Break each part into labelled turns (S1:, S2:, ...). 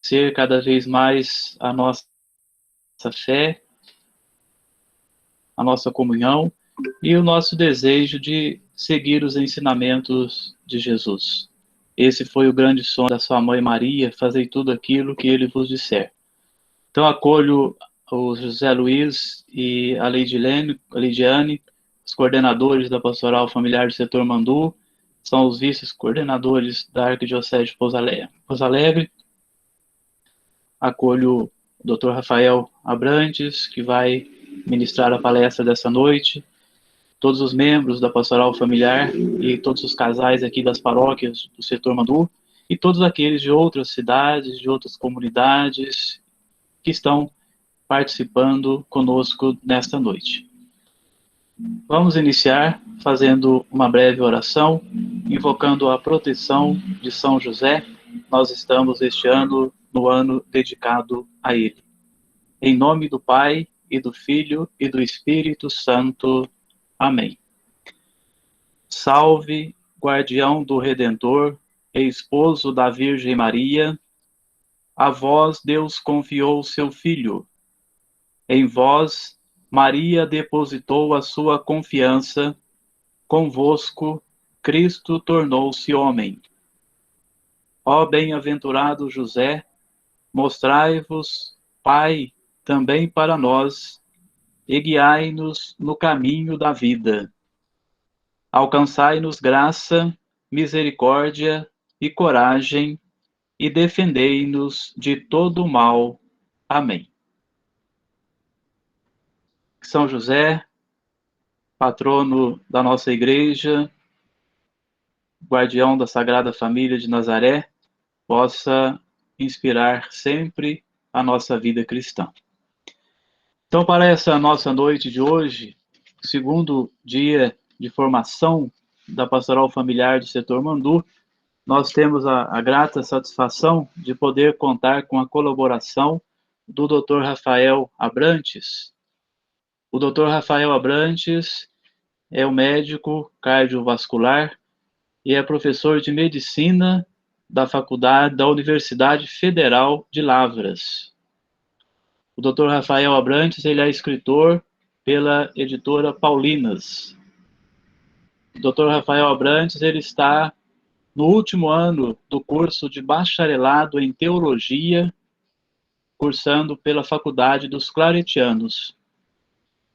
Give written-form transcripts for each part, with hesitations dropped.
S1: ser cada vez mais a nossa fé, a nossa comunhão e o nosso desejo de seguir os ensinamentos de Jesus. Esse foi o grande sonho da sua mãe Maria, fazer tudo aquilo que ele vos disser. Então acolho o José Luiz e a Leidiane, os coordenadores da Pastoral Familiar do Setor Mandu, são os vice-coordenadores da Arquidiocese de Pouso Alegre. Acolho o Dr. Rafael Abrantes, que vai ministrar a palestra dessa noite, todos os membros da Pastoral Familiar e todos os casais aqui das paróquias do Setor Mandu, e todos aqueles de outras cidades, de outras comunidades, que estão participando conosco nesta noite. Vamos iniciar fazendo uma breve oração, invocando a proteção de São José. Nós estamos este ano no ano dedicado a ele. Em nome do Pai, e do Filho, e do Espírito Santo. Amém. Salve, guardião do Redentor, e esposo da Virgem Maria, a vós Deus confiou seu Filho. Em vós, Maria depositou a sua confiança, convosco, Cristo tornou-se homem. Ó bem-aventurado José, mostrai-vos, Pai, também para nós, e guiai-nos no caminho da vida. Alcançai-nos graça, misericórdia e coragem, e defendei-nos de todo o mal. Amém. São José, patrono da nossa igreja, guardião da Sagrada Família de Nazaré, possa inspirar sempre a nossa vida cristã. Então, para essa nossa noite de hoje, segundo dia de formação da Pastoral Familiar do Setor Mandu, nós temos a grata satisfação de poder contar com a colaboração do Dr. Rafael Abrantes. O Dr. Rafael Abrantes é um médico cardiovascular e é professor de medicina da Universidade Federal de Lavras. O Dr. Rafael Abrantes, ele é escritor pela editora Paulinas. O Dr. Rafael Abrantes, ele está no último ano do curso de bacharelado em teologia, cursando pela Faculdade dos Claretianos.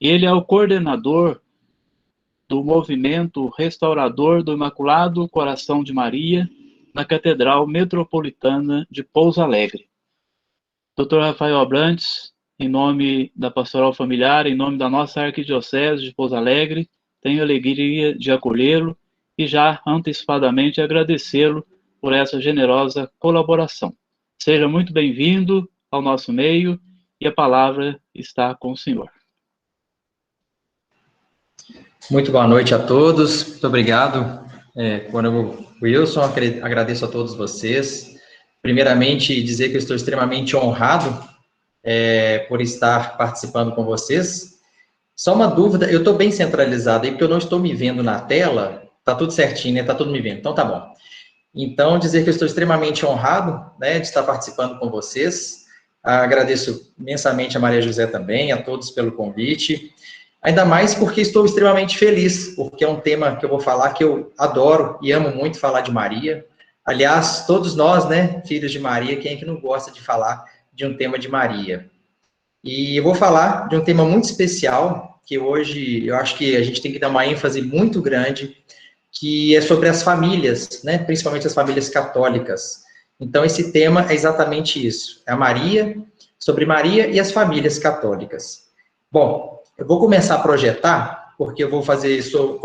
S1: Ele é o coordenador do movimento restaurador do Imaculado Coração de Maria na Catedral Metropolitana de Pouso Alegre. Dr. Rafael Abrantes, em nome da Pastoral Familiar, em nome da nossa Arquidiocese de Pouso Alegre, tenho a alegria de acolhê-lo e já antecipadamente agradecê-lo por essa generosa colaboração. Seja muito bem-vindo ao nosso meio e a palavra está com o senhor.
S2: Muito boa noite a todos, muito obrigado, Wilson, agradeço a todos vocês. Primeiramente, dizer que eu estou extremamente honrado por estar participando com vocês. Só uma dúvida, eu estou bem centralizado aí, porque eu não estou me vendo na tela, tá tudo certinho, né? Tá tudo me vendo, então tá bom. Então, dizer que eu estou extremamente honrado, né, de estar participando com vocês. Agradeço imensamente a Maria José também, a todos pelo convite. Ainda mais porque estou extremamente feliz, porque é um tema que eu vou falar que eu adoro e amo muito falar de Maria. Aliás, todos nós, né, filhos de Maria, quem é que não gosta de falar de um tema de Maria? E eu vou falar de um tema muito especial, que hoje eu acho que a gente tem que dar uma ênfase muito grande, que é sobre as famílias, né, principalmente as famílias católicas. Então, esse tema é exatamente isso, é a Maria, sobre Maria e as famílias católicas. Bom, eu vou começar a projetar, porque eu vou fazer isso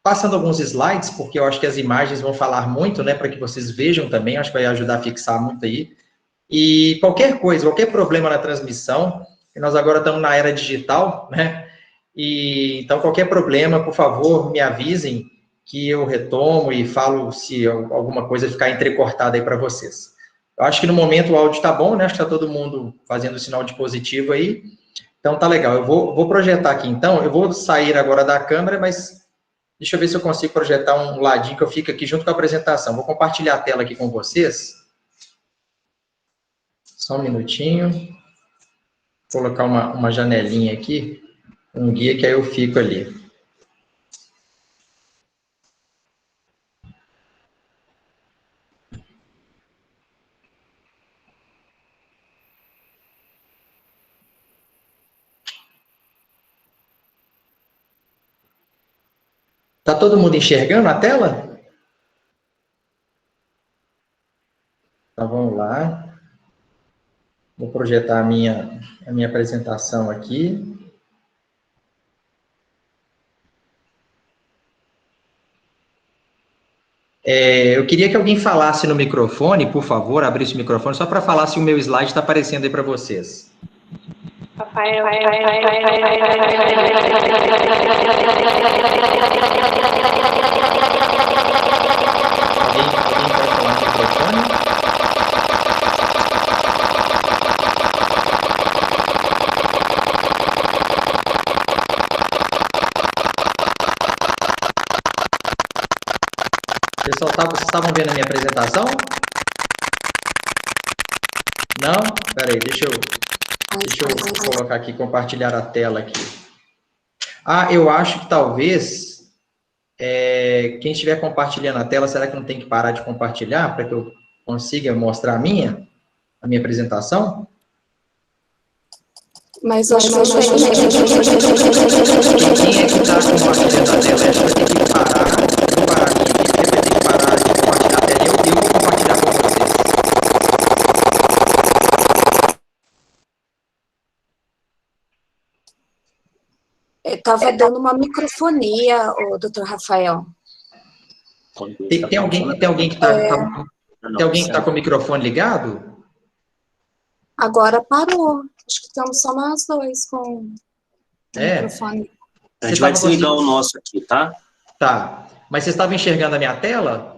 S2: passando alguns slides, porque eu acho que as imagens vão falar muito, né, para que vocês vejam também, acho que vai ajudar a fixar muito aí. E qualquer coisa, qualquer problema na transmissão, nós agora estamos na era digital, né, e então qualquer problema, por favor, me avisem, que eu retomo e falo se alguma coisa ficar entrecortada aí para vocês. Eu acho que no momento o áudio está bom, né, acho que está todo mundo fazendo o sinal de positivo aí. Então, tá legal. Eu vou projetar aqui, então. Eu vou sair agora da câmera, mas deixa eu ver se eu consigo projetar um ladinho que eu fico aqui junto com a apresentação. Vou compartilhar a tela aqui com vocês. Só um minutinho. Vou colocar uma janelinha aqui, um guia que aí eu fico ali. Tá todo mundo enxergando a tela? Então, vamos lá. Vou projetar a minha apresentação aqui. Eu queria que alguém falasse no microfone, por favor, abrisse o microfone, só para falar se o meu slide está aparecendo aí para vocês.
S3: Rafael.
S2: Alguém pode falar no microfone? Pessoal, vocês estavam vendo a minha apresentação? Não? Espera aí, deixa eu colocar aqui, compartilhar a tela aqui. Eu acho que talvez, quem estiver compartilhando a tela, será que não tem que parar de compartilhar para que eu consiga mostrar a minha apresentação?
S3: Mas eu acho que
S2: Quem é que está compartilhando a tela? Acho que vai ter que parar. Vou parar a minha aqui, porque vai ter que parar de compartilhar a tela. Eu vou compartilhar com vocês.
S3: estava dando uma microfonia, o doutor Rafael.
S2: Tem alguém que está com o microfone ligado?
S3: Agora parou. Acho que estamos só nós dois com o microfone.
S4: A gente vai desligar o nosso aqui, tá?
S2: Tá. Mas você estava enxergando a minha tela?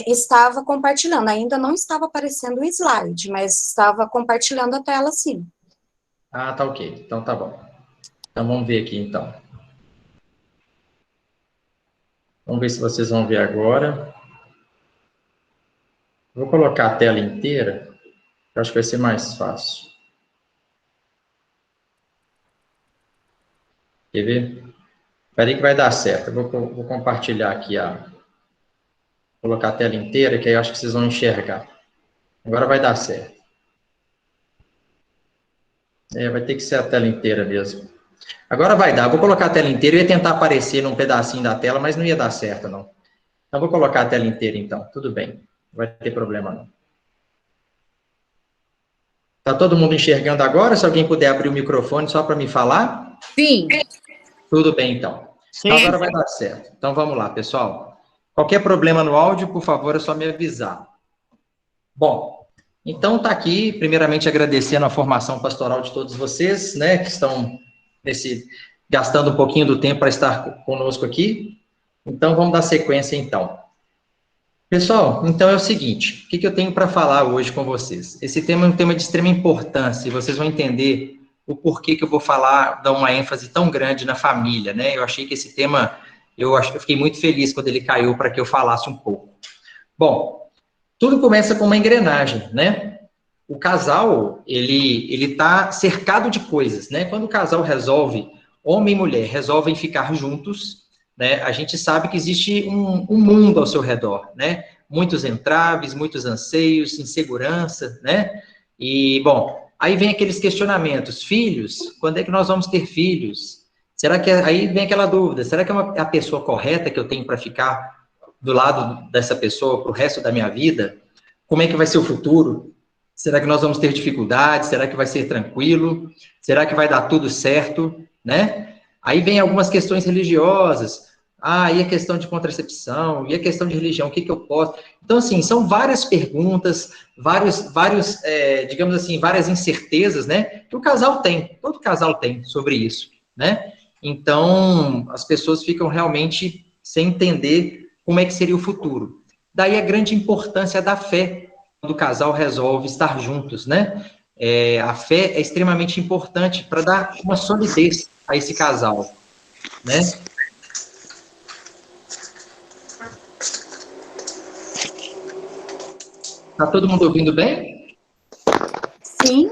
S3: Estava compartilhando. Ainda não estava aparecendo o slide, mas estava compartilhando a tela, sim.
S2: Tá ok. Então tá bom. Então vamos ver aqui, então. Vamos ver se vocês vão ver agora. Vou colocar a tela inteira. Eu acho que vai ser mais fácil. Quer ver? Espera aí que vai dar certo. Eu vou compartilhar aqui Vou colocar a tela inteira, que aí eu acho que vocês vão enxergar. Agora vai dar certo. Vai ter que ser a tela inteira mesmo. Agora vai dar. Vou colocar a tela inteira. Eu ia tentar aparecer num pedacinho da tela, mas não ia dar certo, não. Então, vou colocar a tela inteira, então. Tudo bem. Não vai ter problema, não. Tá todo mundo enxergando agora? Se alguém puder abrir o microfone só para me falar?
S5: Sim.
S2: Tudo bem, então.
S5: Sim.
S2: Então, agora vai dar certo. Então, vamos lá, pessoal. Qualquer problema no áudio, por favor, é só me avisar. Bom, então tá aqui, primeiramente agradecendo a formação pastoral de todos vocês, né, que estão gastando um pouquinho do tempo para estar conosco aqui. Então, vamos dar sequência, então. Pessoal, então é o seguinte, o que eu tenho para falar hoje com vocês? Esse tema é um tema de extrema importância, e vocês vão entender o porquê que eu vou falar, dar uma ênfase tão grande na família, né? Eu achei que esse tema, eu fiquei muito feliz quando ele caiu para que eu falasse um pouco. Bom, tudo começa com uma engrenagem, né? O casal, ele tá cercado de coisas, né? Quando o casal homem e mulher, resolvem ficar juntos, né? A gente sabe que existe um mundo ao seu redor, né? Muitos entraves, muitos anseios, insegurança, né? E, bom, aí vem aqueles questionamentos. Filhos? Quando é que nós vamos ter filhos? Será que... Aí vem aquela dúvida. Será que é a pessoa correta que eu tenho para ficar do lado dessa pessoa para o resto da minha vida? Como é que vai ser o futuro? Será que nós vamos ter dificuldades? Será que vai ser tranquilo? Será que vai dar tudo certo? Né? Aí vem algumas questões religiosas. E a questão de contracepção? E a questão de religião? O que eu posso... Então, assim, são várias perguntas, digamos assim, várias incertezas, né? Que o casal tem, todo casal tem sobre isso, né? Então, as pessoas ficam realmente sem entender como é que seria o futuro. Daí a grande importância da fé, quando o casal resolve estar juntos, né? A fé é extremamente importante para dar uma solidez a esse casal, né? Tá todo mundo ouvindo bem?
S3: Sim.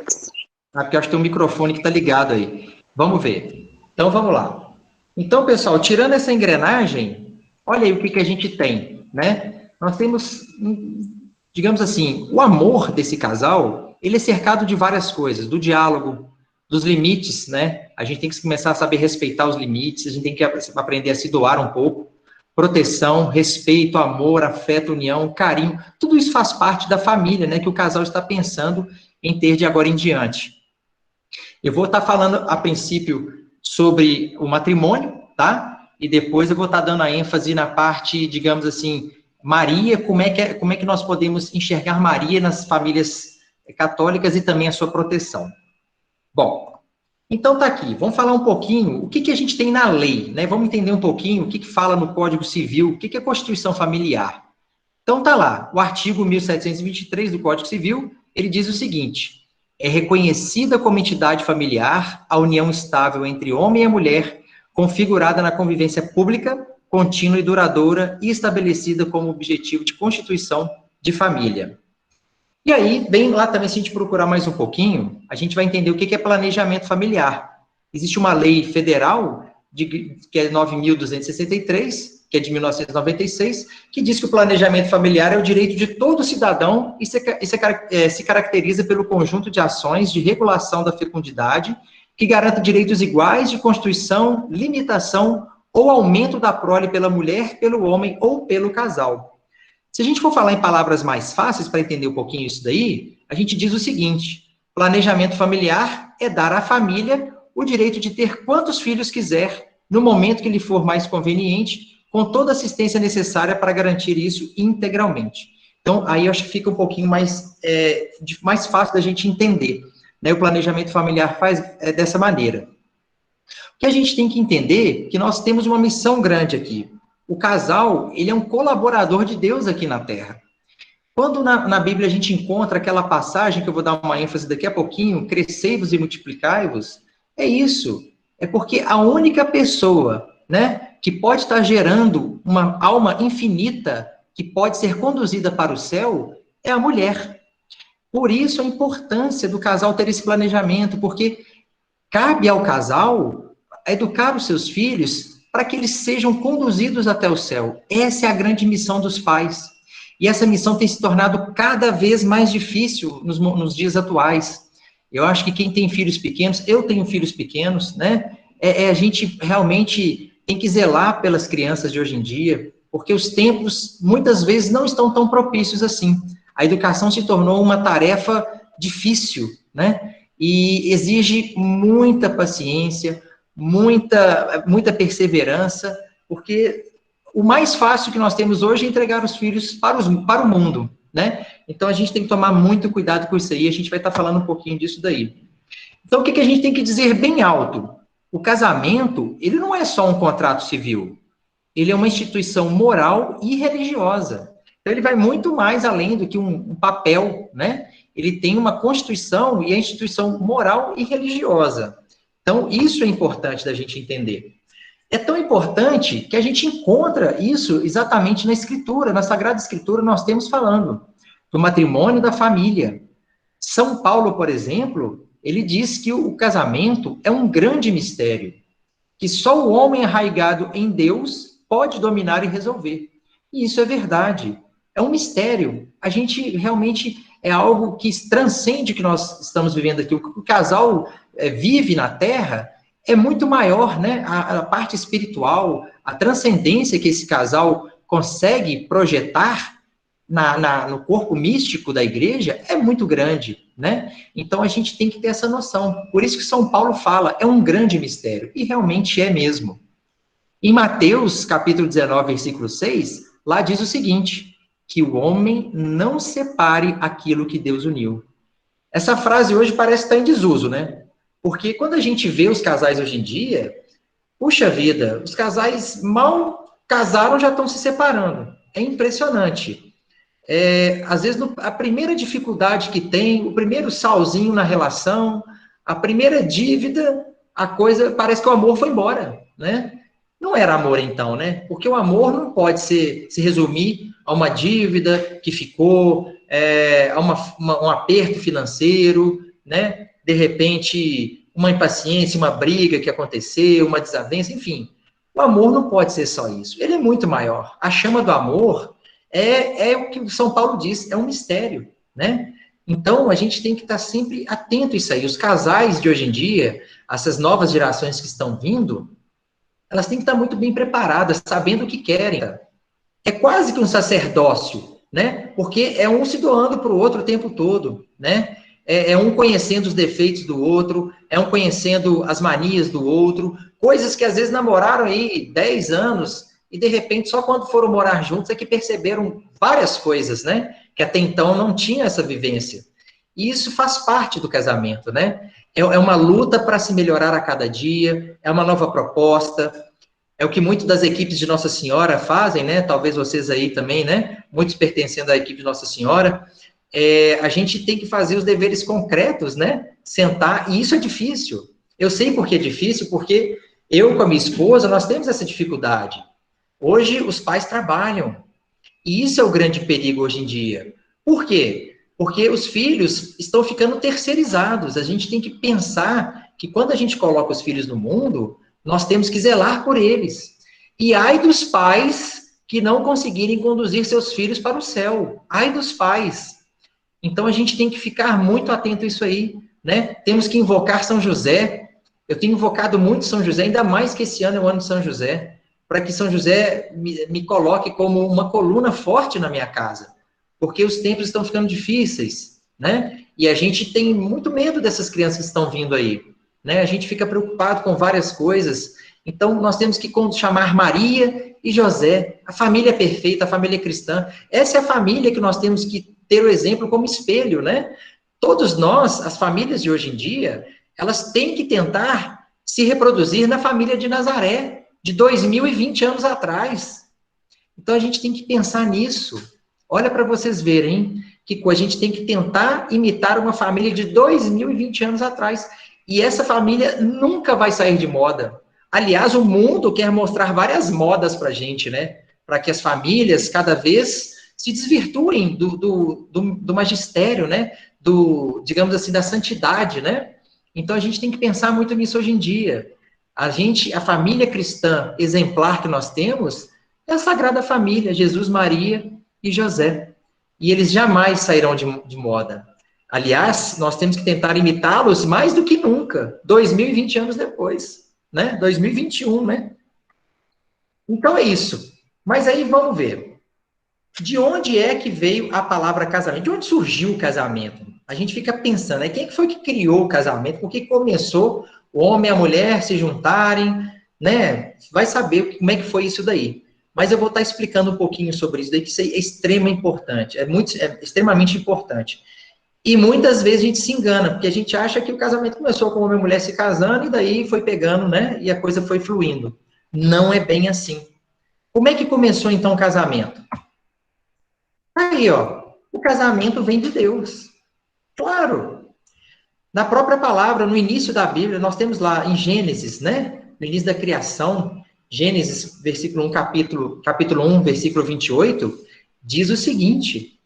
S2: Porque eu acho que tem um microfone que está ligado aí. Vamos ver. Então, vamos lá. Então, pessoal, tirando essa engrenagem, olha aí o que a gente tem, né? Nós temos, digamos assim, o amor desse casal, ele é cercado de várias coisas, do diálogo, dos limites, né? A gente tem que começar a saber respeitar os limites, a gente tem que aprender a se doar um pouco. Proteção, respeito, amor, afeto, união, carinho, tudo isso faz parte da família, né? Que o casal está pensando em ter de agora em diante. Eu vou estar falando, a princípio, sobre o matrimônio, tá? E depois eu vou estar dando a ênfase na parte, digamos assim, Maria, como é que nós podemos enxergar Maria nas famílias católicas e também a sua proteção. Bom, então tá aqui, vamos falar um pouquinho, o que a gente tem na lei, né? Vamos entender um pouquinho o que fala no Código Civil, o que é Constituição Familiar. Então tá lá, o artigo 1723 do Código Civil, ele diz o seguinte: é reconhecida como entidade familiar a união estável entre homem e mulher, configurada na convivência pública, contínua e duradoura e estabelecida como objetivo de constituição de família. E aí, bem lá também, se a gente procurar mais um pouquinho, a gente vai entender o que é planejamento familiar. Existe uma lei federal, que é 9.263, que é de 1996, que diz que o planejamento familiar é o direito de todo cidadão e se caracteriza pelo conjunto de ações de regulação da fecundidade que garanta direitos iguais de constituição, limitação ou aumento da prole pela mulher, pelo homem ou pelo casal. Se a gente for falar em palavras mais fáceis para entender um pouquinho isso daí, a gente diz o seguinte: planejamento familiar é dar à família o direito de ter quantos filhos quiser, no momento que lhe for mais conveniente, com toda a assistência necessária para garantir isso integralmente. Então, aí eu acho que fica um pouquinho mais fácil da gente entender, né? O planejamento familiar faz dessa maneira. O que a gente tem que entender é que nós temos uma missão grande aqui. O casal, ele é um colaborador de Deus aqui na Terra. Quando na Bíblia a gente encontra aquela passagem, que eu vou dar uma ênfase daqui a pouquinho, crescei-vos e multiplicai-vos, é isso. É porque a única pessoa, né, que pode estar gerando uma alma infinita, que pode ser conduzida para o céu, é a mulher. Por isso a importância do casal ter esse planejamento, porque cabe ao casal educar os seus filhos para que eles sejam conduzidos até o céu. Essa é a grande missão dos pais. E essa missão tem se tornado cada vez mais difícil nos dias atuais. Eu acho que quem tem filhos pequenos, eu tenho filhos pequenos, né? A gente realmente tem que zelar pelas crianças de hoje em dia, porque os tempos, muitas vezes, não estão tão propícios assim. A educação se tornou uma tarefa difícil, né? E exige muita paciência, muita perseverança, porque o mais fácil que nós temos hoje é entregar os filhos para o mundo, né? Então, a gente tem que tomar muito cuidado com isso aí, a gente vai estar falando um pouquinho disso daí. Então, o que a gente tem que dizer bem alto? O casamento, ele não é só um contrato civil, ele é uma instituição moral e religiosa. Então, ele vai muito mais além do que um papel, né? Ele tem uma constituição e é instituição moral e religiosa. Então, isso é importante da gente entender. É tão importante que a gente encontra isso exatamente na Escritura, na Sagrada Escritura, nós temos falando do matrimônio da família. São Paulo, por exemplo, ele diz que o casamento é um grande mistério, que só o homem arraigado em Deus pode dominar e resolver. E isso é verdade. É um mistério. A gente realmente é algo que transcende o que nós estamos vivendo aqui. O casal vive na Terra é muito maior, né? A parte espiritual, a transcendência que esse casal consegue projetar no corpo místico da igreja é muito grande, né? Então a gente tem que ter essa noção. Por isso que São Paulo fala, é um grande mistério, e realmente é mesmo. Em Mateus, capítulo 19, versículo 6, lá diz o seguinte: que o homem não separe aquilo que Deus uniu. Essa frase hoje parece estar em desuso, né? Porque quando a gente vê os casais hoje em dia, puxa vida, os casais mal casaram já estão se separando. É impressionante. Às vezes, a primeira dificuldade que tem, o primeiro salzinho na relação, a primeira dívida, a coisa, parece que o amor foi embora, né? Não era amor então, né? Porque o amor não pode se resumir a uma dívida que ficou, um aperto financeiro, né? De repente, uma impaciência, uma briga que aconteceu, uma desavença, enfim. O amor não pode ser só isso. Ele é muito maior. A chama do amor é o que o São Paulo diz, é um mistério, né? Então, a gente tem que estar sempre atento a isso aí. Os casais de hoje em dia, essas novas gerações que estão vindo, elas têm que estar muito bem preparadas, sabendo o que querem. É quase que um sacerdócio, né? Porque é um se doando para o outro o tempo todo, né? É um conhecendo os defeitos do outro, é um conhecendo as manias do outro, coisas que às vezes namoraram aí 10 anos e de repente só quando foram morar juntos é que perceberam várias coisas, né? Que até então não tinha essa vivência. E isso faz parte do casamento, né? É uma luta para se melhorar a cada dia, é uma nova proposta, é o que muitas das equipes de Nossa Senhora fazem, né? Talvez vocês aí também, né? Muitos pertencendo à equipe de Nossa Senhora. A gente tem que fazer os deveres concretos, né? Sentar, e isso é difícil. Eu sei por que é difícil, porque eu com a minha esposa, nós temos essa dificuldade. Hoje, os pais trabalham, e isso é o grande perigo hoje em dia. Por quê? Porque os filhos estão ficando terceirizados. A gente tem que pensar que quando a gente coloca os filhos no mundo, nós temos que zelar por eles. E ai dos pais que não conseguirem conduzir seus filhos para o céu. Ai dos pais. Então, a gente tem que ficar muito atento a isso aí, né? Temos que invocar São José. Eu tenho invocado muito São José, ainda mais que esse ano é o ano de São José, para que São José me coloque como uma coluna forte na minha casa, porque os tempos estão ficando difíceis, né? E a gente tem muito medo dessas crianças que estão vindo aí, né? A gente fica preocupado com várias coisas. Então, nós temos que chamar Maria e José, a família perfeita, a família cristã. Essa é a família que nós temos que ter o exemplo como espelho, né? Todos nós, as famílias de hoje em dia, elas têm que tentar se reproduzir na família de Nazaré, de 2020 anos atrás. Então, a gente tem que pensar nisso. Olha para vocês verem que a gente tem que tentar imitar uma família de 2020 anos atrás. E essa família nunca vai sair de moda. Aliás, o mundo quer mostrar várias modas para a gente, né? Para que as famílias, cada vez, se desvirtuem do magistério, né? Digamos assim, da santidade, né? Então, a gente tem que pensar muito nisso hoje em dia. A família cristã exemplar que nós temos é a Sagrada Família, Jesus, Maria e José. E eles jamais sairão de moda. Aliás, nós temos que tentar imitá-los mais do que nunca, 2020 anos depois, né? 2021, né? Então é isso. Mas aí vamos ver. De onde é que veio a palavra casamento? De onde surgiu o casamento? A gente fica pensando, né? Quem foi que criou o casamento? Por que começou o homem e a mulher se juntarem, né? Vai saber como é que foi isso daí. Mas eu vou estar explicando um pouquinho sobre isso daí, que isso é extremamente importante, é extremamente importante. E muitas vezes a gente se engana, porque a gente acha que o casamento começou com homem e mulher se casando, e daí foi pegando, né? E a coisa foi fluindo. Não é bem assim. Como é que começou, então, o casamento? Aí, ó, o casamento vem de Deus. Claro. Na própria palavra, no início da Bíblia, nós temos lá em Gênesis, né? No início da criação, Gênesis, versículo 1, capítulo 1, versículo 28, diz o seguinte: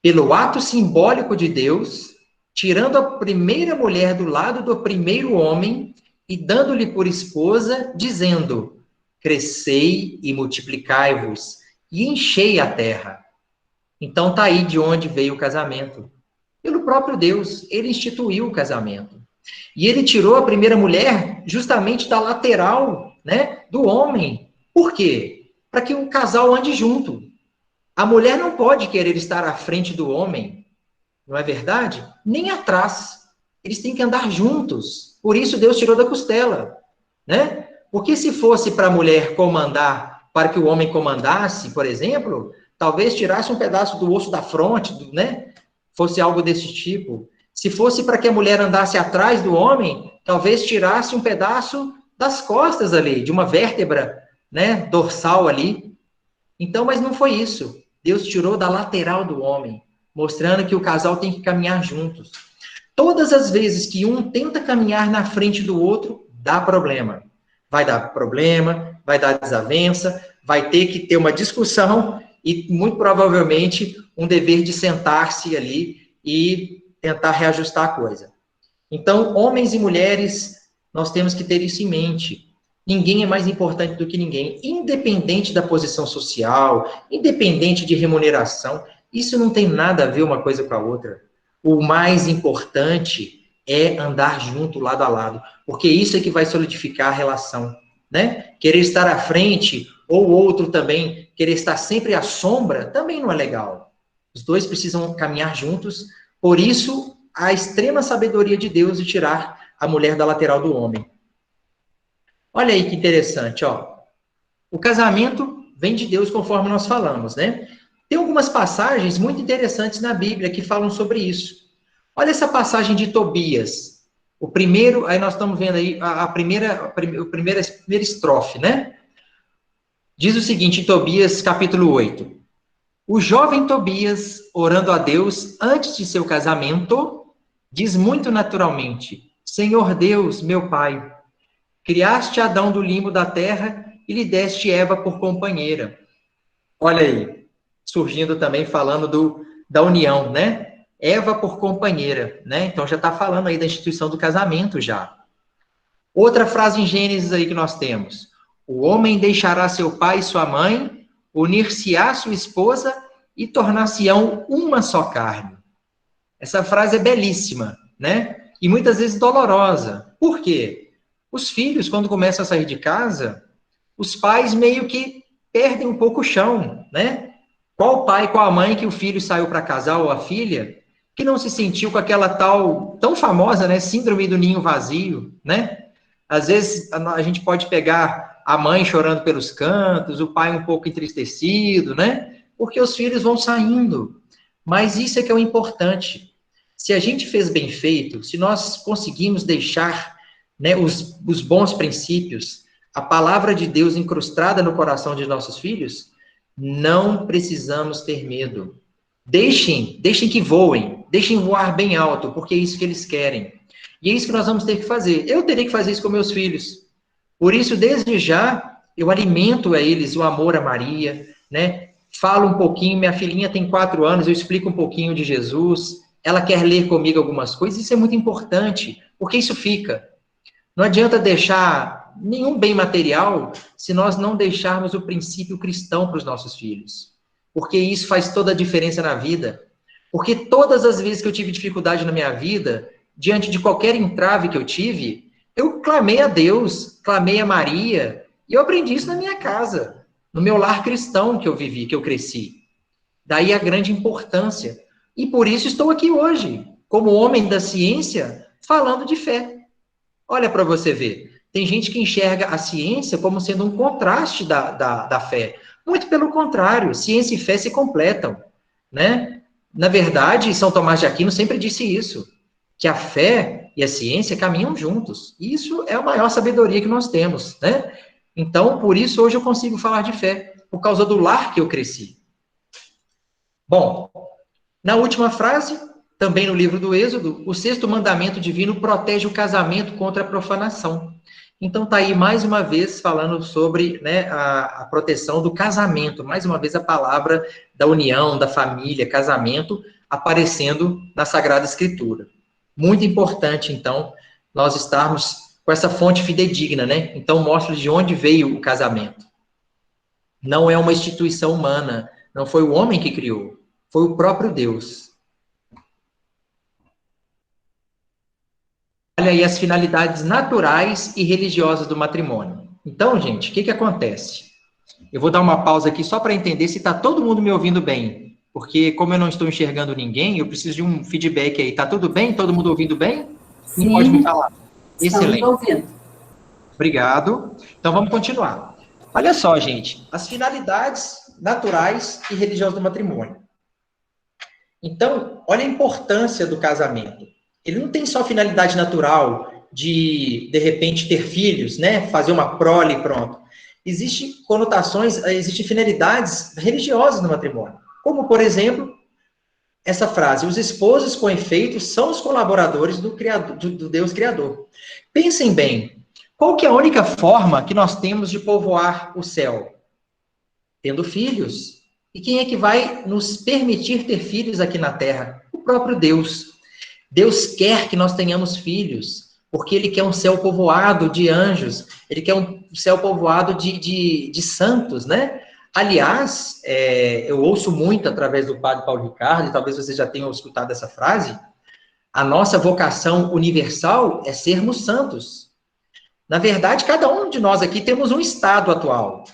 S2: pelo ato simbólico de Deus, tirando a primeira mulher do lado do primeiro homem e dando-lhe por esposa, dizendo: crescei e multiplicai-vos e enchei a terra. Então tá aí de onde veio o casamento. Pelo próprio Deus, ele instituiu o casamento. E ele tirou a primeira mulher justamente da lateral, né, do homem. Por quê? Para que o casal ande junto. A mulher não pode querer estar à frente do homem, não é verdade? Nem atrás. Eles têm que andar juntos. Por isso Deus tirou da costela, né? Porque se fosse para a mulher comandar, para que o homem comandasse, por exemplo, talvez tirasse um pedaço do osso da fronte, né? Fosse algo desse tipo. Se fosse para que a mulher andasse atrás do homem, talvez tirasse um pedaço das costas ali, de uma vértebra, né, dorsal ali. Então, mas não foi isso. Deus tirou da lateral do homem, mostrando que o casal tem que caminhar juntos. Todas as vezes que um tenta caminhar na frente do outro, dá problema. Vai dar problema, vai dar desavença, vai ter que ter uma discussão, e muito provavelmente um dever de sentar-se ali e tentar reajustar a coisa. Então, homens e mulheres, nós temos que ter isso em mente. Ninguém é mais importante do que ninguém, independente da posição social, independente de remuneração. Isso não tem nada a ver uma coisa com a outra. O mais importante é andar junto, lado a lado, porque isso é que vai solidificar a relação, né? Querer estar à frente, ou outro também, querer estar sempre à sombra, também não é legal. Os dois precisam caminhar juntos, por isso, a extrema sabedoria de Deus de tirar a mulher da lateral do homem. Olha aí que interessante, ó. O casamento vem de Deus, conforme nós falamos, né? Tem algumas passagens muito interessantes na Bíblia que falam sobre isso. Olha essa passagem de Tobias. O primeiro, aí nós estamos vendo aí a primeira estrofe, né? Diz o seguinte, em Tobias, capítulo 8. O jovem Tobias, orando a Deus antes de seu casamento, diz muito naturalmente: Senhor Deus, meu Pai, criaste Adão do limo da terra e lhe deste Eva por companheira. Olha aí, surgindo também falando da união, né? Eva por companheira, né? Então já está falando aí da instituição do casamento já. Outra frase em Gênesis aí que nós temos. O homem deixará seu pai e sua mãe, unir-se-á sua esposa e tornar-se-ão uma só carne. Essa frase é belíssima, né? E muitas vezes dolorosa. Por quê? Os filhos, quando começam a sair de casa, os pais meio que perdem um pouco o chão, né? Qual o pai, qual a mãe que o filho saiu para casar ou a filha, que não se sentiu com aquela tal, tão famosa, né? Síndrome do ninho vazio, né? Às vezes a gente pode pegar a mãe chorando pelos cantos, o pai um pouco entristecido, né? Porque os filhos vão saindo. Mas isso é que é o importante. Se a gente fez bem feito, se nós conseguimos deixar, né, os bons princípios, a palavra de Deus incrustada no coração de nossos filhos, não precisamos ter medo. Deixem que voem, deixem voar bem alto, porque é isso que eles querem. E é isso que nós vamos ter que fazer. Eu terei que fazer isso com meus filhos. Por isso, desde já, eu alimento a eles o amor a Maria, né? Falo um pouquinho, minha filhinha tem 4 anos, eu explico um pouquinho de Jesus, ela quer ler comigo algumas coisas, isso é muito importante, porque isso fica. Não adianta deixar nenhum bem material se nós não deixarmos o princípio cristão para os nossos filhos. Porque isso faz toda a diferença na vida. Porque todas as vezes que eu tive dificuldade na minha vida, diante de qualquer entrave que eu tive, eu clamei a Deus, clamei a Maria, e eu aprendi isso na minha casa, no meu lar cristão que eu vivi, que eu cresci. Daí a grande importância. E por isso estou aqui hoje, como homem da ciência, falando de fé. Olha para você ver. Tem gente que enxerga a ciência como sendo um contraste da fé. Muito pelo contrário, ciência e fé se completam, né? Na verdade, São Tomás de Aquino sempre disse isso, que a fé e a ciência caminham juntos. Isso é a maior sabedoria que nós temos, né? Então, por isso, hoje eu consigo falar de fé, por causa do lar que eu cresci. Bom, na última frase, também no livro do Êxodo, o 6º mandamento divino protege o casamento contra a profanação. Então, está aí mais uma vez falando sobre, né, a proteção do casamento, mais uma vez a palavra da união, da família, casamento, aparecendo na Sagrada Escritura. Muito importante, então, nós estarmos com essa fonte fidedigna, né? Então, mostra de onde veio o casamento. Não é uma instituição humana, não foi o homem que criou, foi o próprio Deus. Olha aí as finalidades naturais e religiosas do matrimônio. Então, gente, o que acontece? Eu vou dar uma pausa aqui só para entender se está todo mundo me ouvindo bem. Porque, como eu não estou enxergando ninguém, eu preciso de um feedback aí. Está tudo bem? Todo mundo ouvindo bem?
S5: Sim.
S2: Quem pode me falar?
S5: Excelente. Estamos ouvindo.
S2: Obrigado. Então, vamos continuar. Olha só, gente. As finalidades naturais e religiosas do matrimônio. Então, olha a importância do casamento. Ele não tem só finalidade natural de repente, ter filhos, né? Fazer uma prole e pronto. Existem conotações, existem finalidades religiosas no matrimônio. Como, por exemplo, essa frase, os esposos, com efeito, são os colaboradores do Deus Criador. Pensem bem, qual que é a única forma que nós temos de povoar o céu? Tendo filhos. E quem é que vai nos permitir ter filhos aqui na Terra? O próprio Deus. Deus quer que nós tenhamos filhos, porque Ele quer um céu povoado de anjos, Ele quer um céu povoado de santos, né? Aliás, eu ouço muito através do padre Paulo Ricardo, e talvez vocês já tenham escutado essa frase, a nossa vocação universal é sermos santos. Na verdade, cada um de nós aqui temos um estado atual,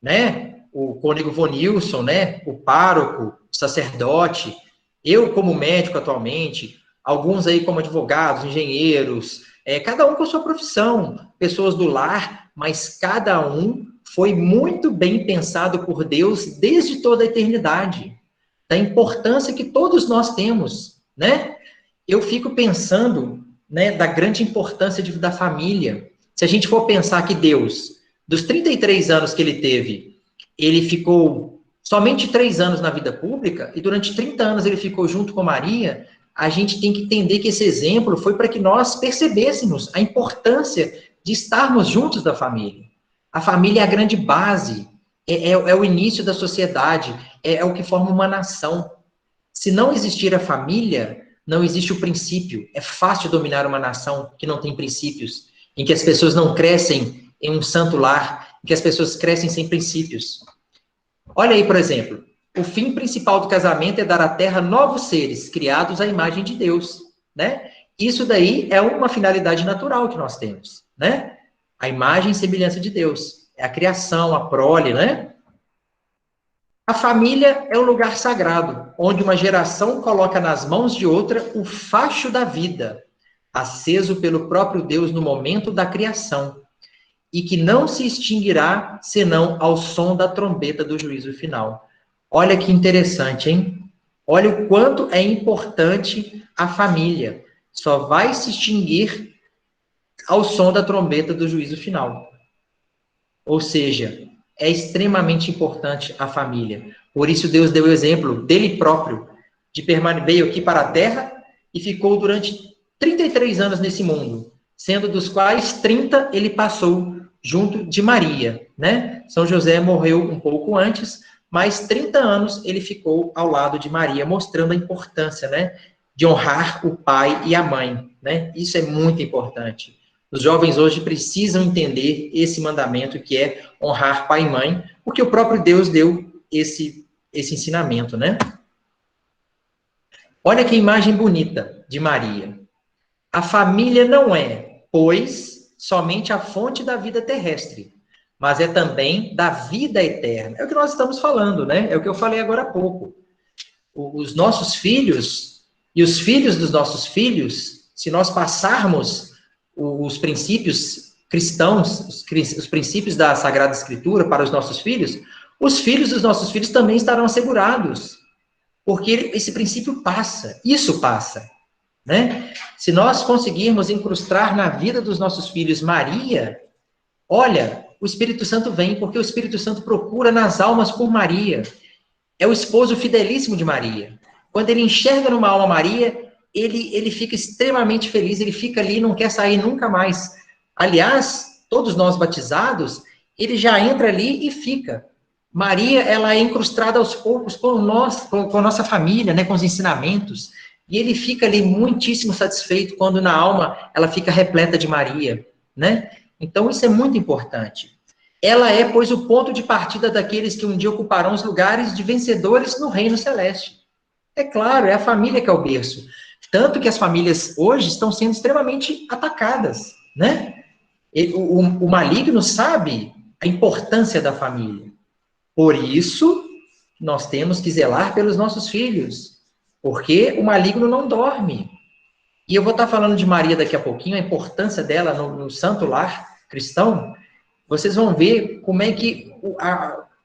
S2: né? O cônego Vonilson, né? O pároco, o sacerdote, eu como médico atualmente, alguns aí como advogados, engenheiros, cada um com a sua profissão, pessoas do lar, mas cada um foi muito bem pensado por Deus desde toda a eternidade, da importância que todos nós temos, né? Eu fico pensando, né, da grande importância da família. Se a gente for pensar que Deus, dos 33 anos que ele teve, ele ficou somente 3 anos na vida pública, e durante 30 anos ele ficou junto com Maria, a gente tem que entender que esse exemplo foi para que nós percebêssemos a importância de estarmos juntos da família. A família é a grande base, é o início da sociedade, é o que forma uma nação. Se não existir a família, não existe o princípio. É fácil dominar uma nação que não tem princípios, em que as pessoas não crescem em um santo lar, em que as pessoas crescem sem princípios. Olha aí, por exemplo, o fim principal do casamento é dar à terra novos seres, criados à imagem de Deus, né? Isso daí é uma finalidade natural que nós temos, né? A imagem e semelhança de Deus. É a criação, a prole, né? A família é um lugar sagrado, onde uma geração coloca nas mãos de outra o facho da vida, aceso pelo próprio Deus no momento da criação, e que não se extinguirá senão ao som da trombeta do juízo final. Olha que interessante, hein? Olha o quanto é importante a família. Só vai se extinguir ao som da trombeta do juízo final. Ou seja, é extremamente importante a família. Por isso Deus deu o exemplo dele próprio, veio aqui para a Terra e ficou durante 33 anos nesse mundo, sendo dos quais 30 ele passou junto de Maria, né? São José morreu um pouco antes, mas 30 anos ele ficou ao lado de Maria, mostrando a importância, né, de honrar o pai e a mãe, né? Isso é muito importante. Os jovens hoje precisam entender esse mandamento que é honrar pai e mãe, porque o próprio Deus deu esse ensinamento, né? Olha que imagem bonita de Maria. A família não é, pois, somente a fonte da vida terrestre, mas é também da vida eterna. É o que nós estamos falando, né? É o que eu falei agora há pouco. Os nossos filhos e os filhos dos nossos filhos, se nós passarmos os princípios cristãos, os princípios da Sagrada Escritura para os nossos filhos, os filhos dos nossos filhos também estarão assegurados, porque esse princípio passa, isso passa, né? Se nós conseguirmos incrustar na vida dos nossos filhos Maria, olha, o Espírito Santo vem, porque o Espírito Santo procura nas almas por Maria, é o esposo fidelíssimo de Maria. Quando ele enxerga numa alma Maria, ele fica extremamente feliz, ele fica ali e não quer sair nunca mais. Aliás, todos nós batizados, ele já entra ali e fica. Maria, ela é incrustada aos poucos com nós, com a nossa família, né, com os ensinamentos, e ele fica ali muitíssimo satisfeito quando na alma ela fica repleta de Maria, né? Então, isso é muito importante. Ela é, pois, o ponto de partida daqueles que um dia ocuparão os lugares de vencedores no reino celeste. É claro, é a família que é o berço. Tanto que as famílias hoje estão sendo extremamente atacadas, né? O maligno sabe a importância da família. Por isso, nós temos que zelar pelos nossos filhos, porque o maligno não dorme. E eu vou estar falando de Maria daqui a pouquinho, a importância dela no santo lar cristão. Vocês vão ver como é que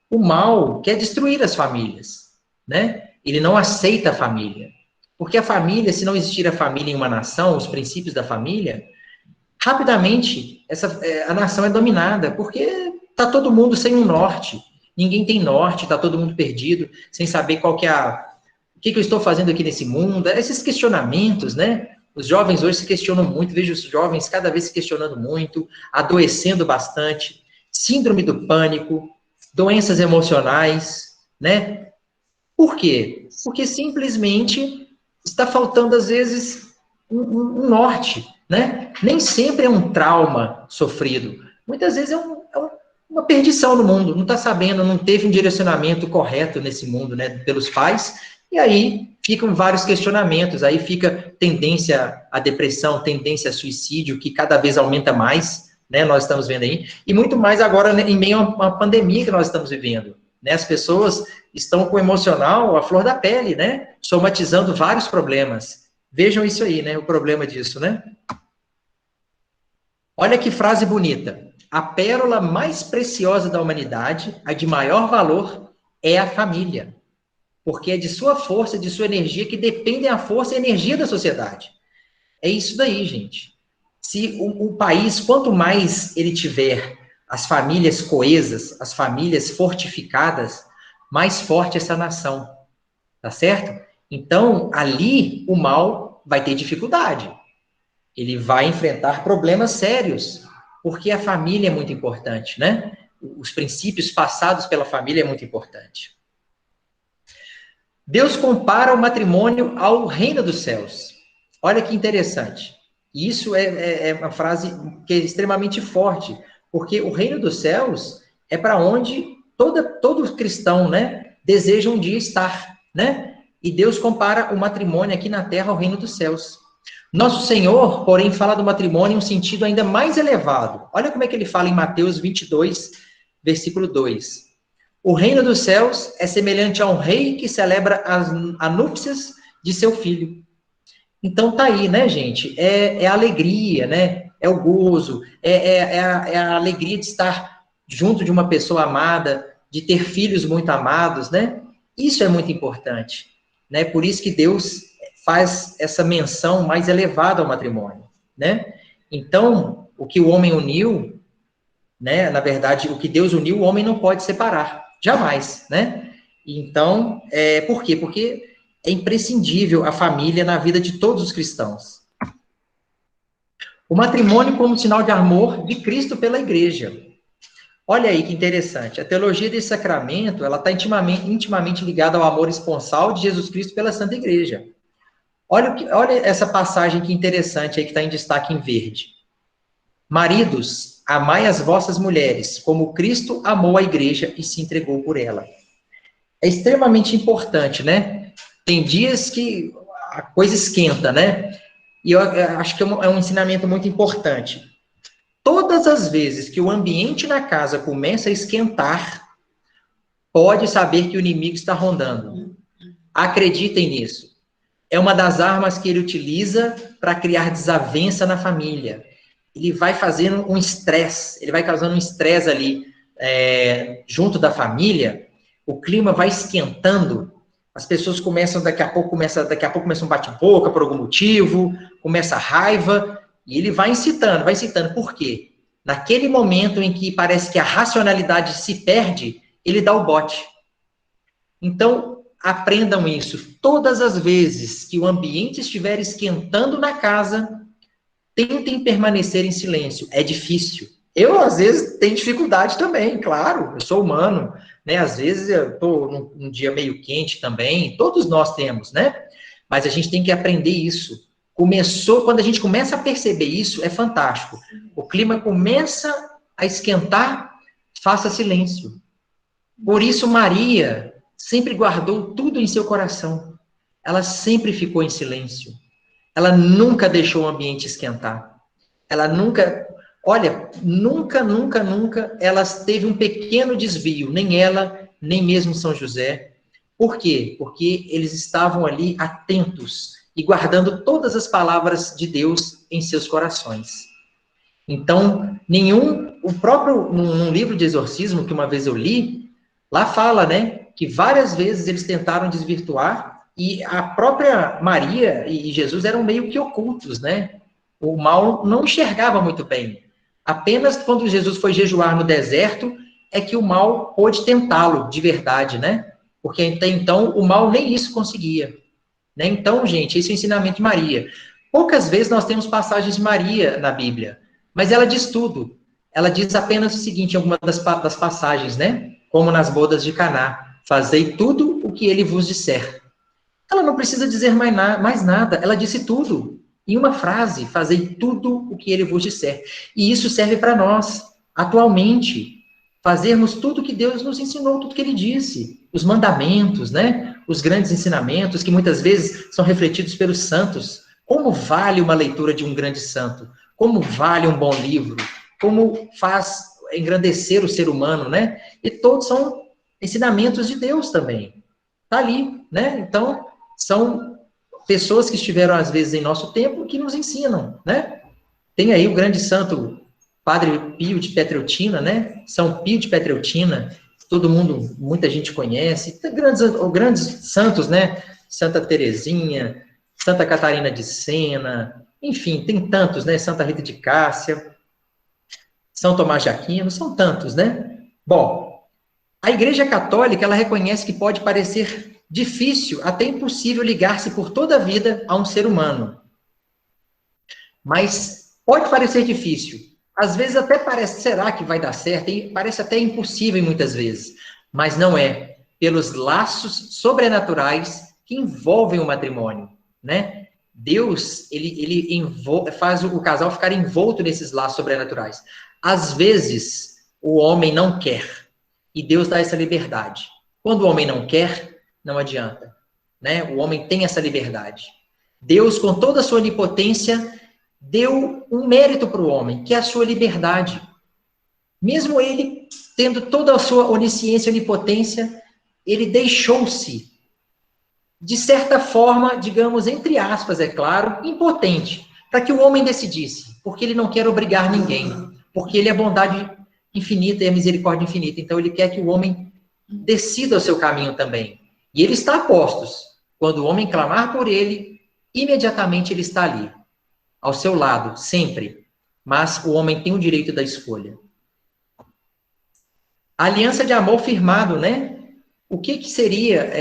S2: o mal quer destruir as famílias, né? Ele não aceita a família. Porque a família, se não existir a família em uma nação, os princípios da família, rapidamente a nação é dominada, porque está todo mundo sem um norte. Ninguém tem norte, está todo mundo perdido, sem saber qual que é o que eu estou fazendo aqui nesse mundo. Esses questionamentos, né? Os jovens hoje se questionam muito, vejo os jovens cada vez se questionando muito, adoecendo bastante, síndrome do pânico, doenças emocionais, né? Por quê? Porque simplesmente está faltando, às vezes, um norte, né? Nem sempre é um trauma sofrido. Muitas vezes é uma perdição no mundo, não está sabendo, não teve um direcionamento correto nesse mundo, né, pelos pais, e aí ficam vários questionamentos, aí fica tendência à depressão, tendência a suicídio, que cada vez aumenta mais, né, nós estamos vendo aí, e muito mais agora, né, em meio a uma pandemia que nós estamos vivendo, né, as pessoas estão com o emocional à flor da pele, né, somatizando vários problemas. Vejam isso aí, né, o problema disso, né? Olha que frase bonita. A pérola mais preciosa da humanidade, a de maior valor, é a família. Porque é de sua força, de sua energia, que dependem a força e a energia da sociedade. É isso daí, gente. Se o país, quanto mais ele tiver as famílias coesas, as famílias fortificadas, mais forte essa nação. Tá certo? Então, ali, o mal vai ter dificuldade. Ele vai enfrentar problemas sérios, porque a família é muito importante, né? Os princípios passados pela família é muito importante. Deus compara o matrimônio ao reino dos céus. Olha que interessante. Isso é uma frase que é extremamente forte, porque o reino dos céus é para onde todo cristão, né, deseja um dia estar, né? E Deus compara o matrimônio aqui na terra ao reino dos céus. Nosso Senhor, porém, fala do matrimônio em um sentido ainda mais elevado. Olha como é que ele fala em Mateus 22, versículo 2. O reino dos céus é semelhante a um rei que celebra as núpcias de seu filho. Então tá aí, né, gente? É a alegria, né? É o gozo, é a alegria de estar junto de uma pessoa amada, de ter filhos muito amados, né? Isso é muito importante, né? Por isso que Deus faz essa menção mais elevada ao matrimônio, né? Então, o que o homem uniu, né? Na verdade, o que Deus uniu, o homem não pode separar, jamais, né? Então, por quê? Porque é imprescindível a família na vida de todos os cristãos. O matrimônio como sinal de amor de Cristo pela igreja. Olha aí que interessante. A teologia desse sacramento, ela está intimamente ligada ao amor esponsal de Jesus Cristo pela Santa Igreja. Olha essa passagem que interessante aí que está em destaque em verde. Maridos, amai as vossas mulheres, como Cristo amou a igreja e se entregou por ela. É extremamente importante, né? Tem dias que a coisa esquenta, né? E eu acho que é um ensinamento muito importante. Todas as vezes que o ambiente na casa começa a esquentar, pode saber que o inimigo está rondando. Acreditem nisso. É uma das armas que ele utiliza para criar desavença na família. Ele vai fazendo um estresse, ele vai causando um estresse ali junto da família, o clima vai esquentando, as pessoas começam, daqui a pouco começa um bate-boca por algum motivo, começa a raiva, e ele vai incitando. Por quê? Naquele momento em que parece que a racionalidade se perde, ele dá o bote. Então, aprendam isso. Todas as vezes que o ambiente estiver esquentando na casa, tentem permanecer em silêncio. É difícil. Eu, às vezes, tenho dificuldade também, claro. Eu sou humano, né? Às vezes eu estou num dia meio quente também. Todos nós temos, né? Mas a gente tem que aprender isso. Quando a gente começa a perceber isso, é fantástico. O clima começa a esquentar, faça silêncio. Por isso, Maria sempre guardou tudo em seu coração. Ela sempre ficou em silêncio. Ela nunca deixou o ambiente esquentar. Ela nunca ela teve um pequeno desvio, nem ela, nem mesmo São José. Por quê? Porque eles estavam ali atentos e guardando todas as palavras de Deus em seus corações. Então, num livro de exorcismo que uma vez eu li, lá fala, né, que várias vezes eles tentaram desvirtuar e a própria Maria e Jesus eram meio que ocultos, né? O mal não enxergava muito bem. Apenas quando Jesus foi jejuar no deserto é que o mal pôde tentá-lo de verdade, né? Porque até então o mal nem isso conseguia. Né? Então, gente, esse é o ensinamento de Maria. Poucas vezes nós temos passagens de Maria na Bíblia, mas ela diz tudo. Ela diz apenas o seguinte em algumas das passagens, né? Como nas bodas de Caná. Fazei tudo o que ele vos disser. Ela não precisa dizer mais nada, ela disse tudo. Em uma frase, fazei tudo o que ele vos disser. E isso serve para nós, atualmente, fazermos tudo que Deus nos ensinou, tudo que ele disse. Os mandamentos, né? Os grandes ensinamentos, que muitas vezes são refletidos pelos santos. Como vale uma leitura de um grande santo? Como vale um bom livro? Como faz engrandecer o ser humano, né? E todos são ensinamentos de Deus também. Está ali, né? Então, são pessoas que estiveram, às vezes, em nosso tempo, que nos ensinam, né? Tem aí o grande santo Padre Pio de Petreutina, né? São Pio de Petreutina, todo mundo, muita gente conhece. Tem grandes santos, né? Santa Teresinha, Santa Catarina de Sena, enfim, tem tantos, né? Santa Rita de Cássia, São Tomás de Aquino, são tantos, né? Bom, a Igreja Católica, ela reconhece que pode parecer difícil, até impossível ligar-se por toda a vida a um ser humano. Mas pode parecer difícil. Às vezes até parece, será que vai dar certo? E parece até impossível muitas vezes. Mas não é. Pelos laços sobrenaturais que envolvem o matrimônio, né? Deus, ele faz o casal ficar envolto nesses laços sobrenaturais. Às vezes, o homem não quer. E Deus dá essa liberdade. Quando o homem não quer, não adianta, né? O homem tem essa liberdade. Deus, com toda a sua onipotência, deu um mérito para o homem, que é a sua liberdade. Mesmo ele tendo toda a sua onisciência e onipotência, ele deixou-se, de certa forma, digamos, entre aspas, é claro, impotente, para que o homem decidisse, porque ele não quer obrigar ninguém, porque ele é bondade infinita e a misericórdia infinita, então ele quer que o homem decida o seu caminho também. E ele está a postos. Quando o homem clamar por ele, imediatamente ele está ali, ao seu lado, sempre. Mas o homem tem o direito da escolha. A aliança de amor firmado, né? O que seria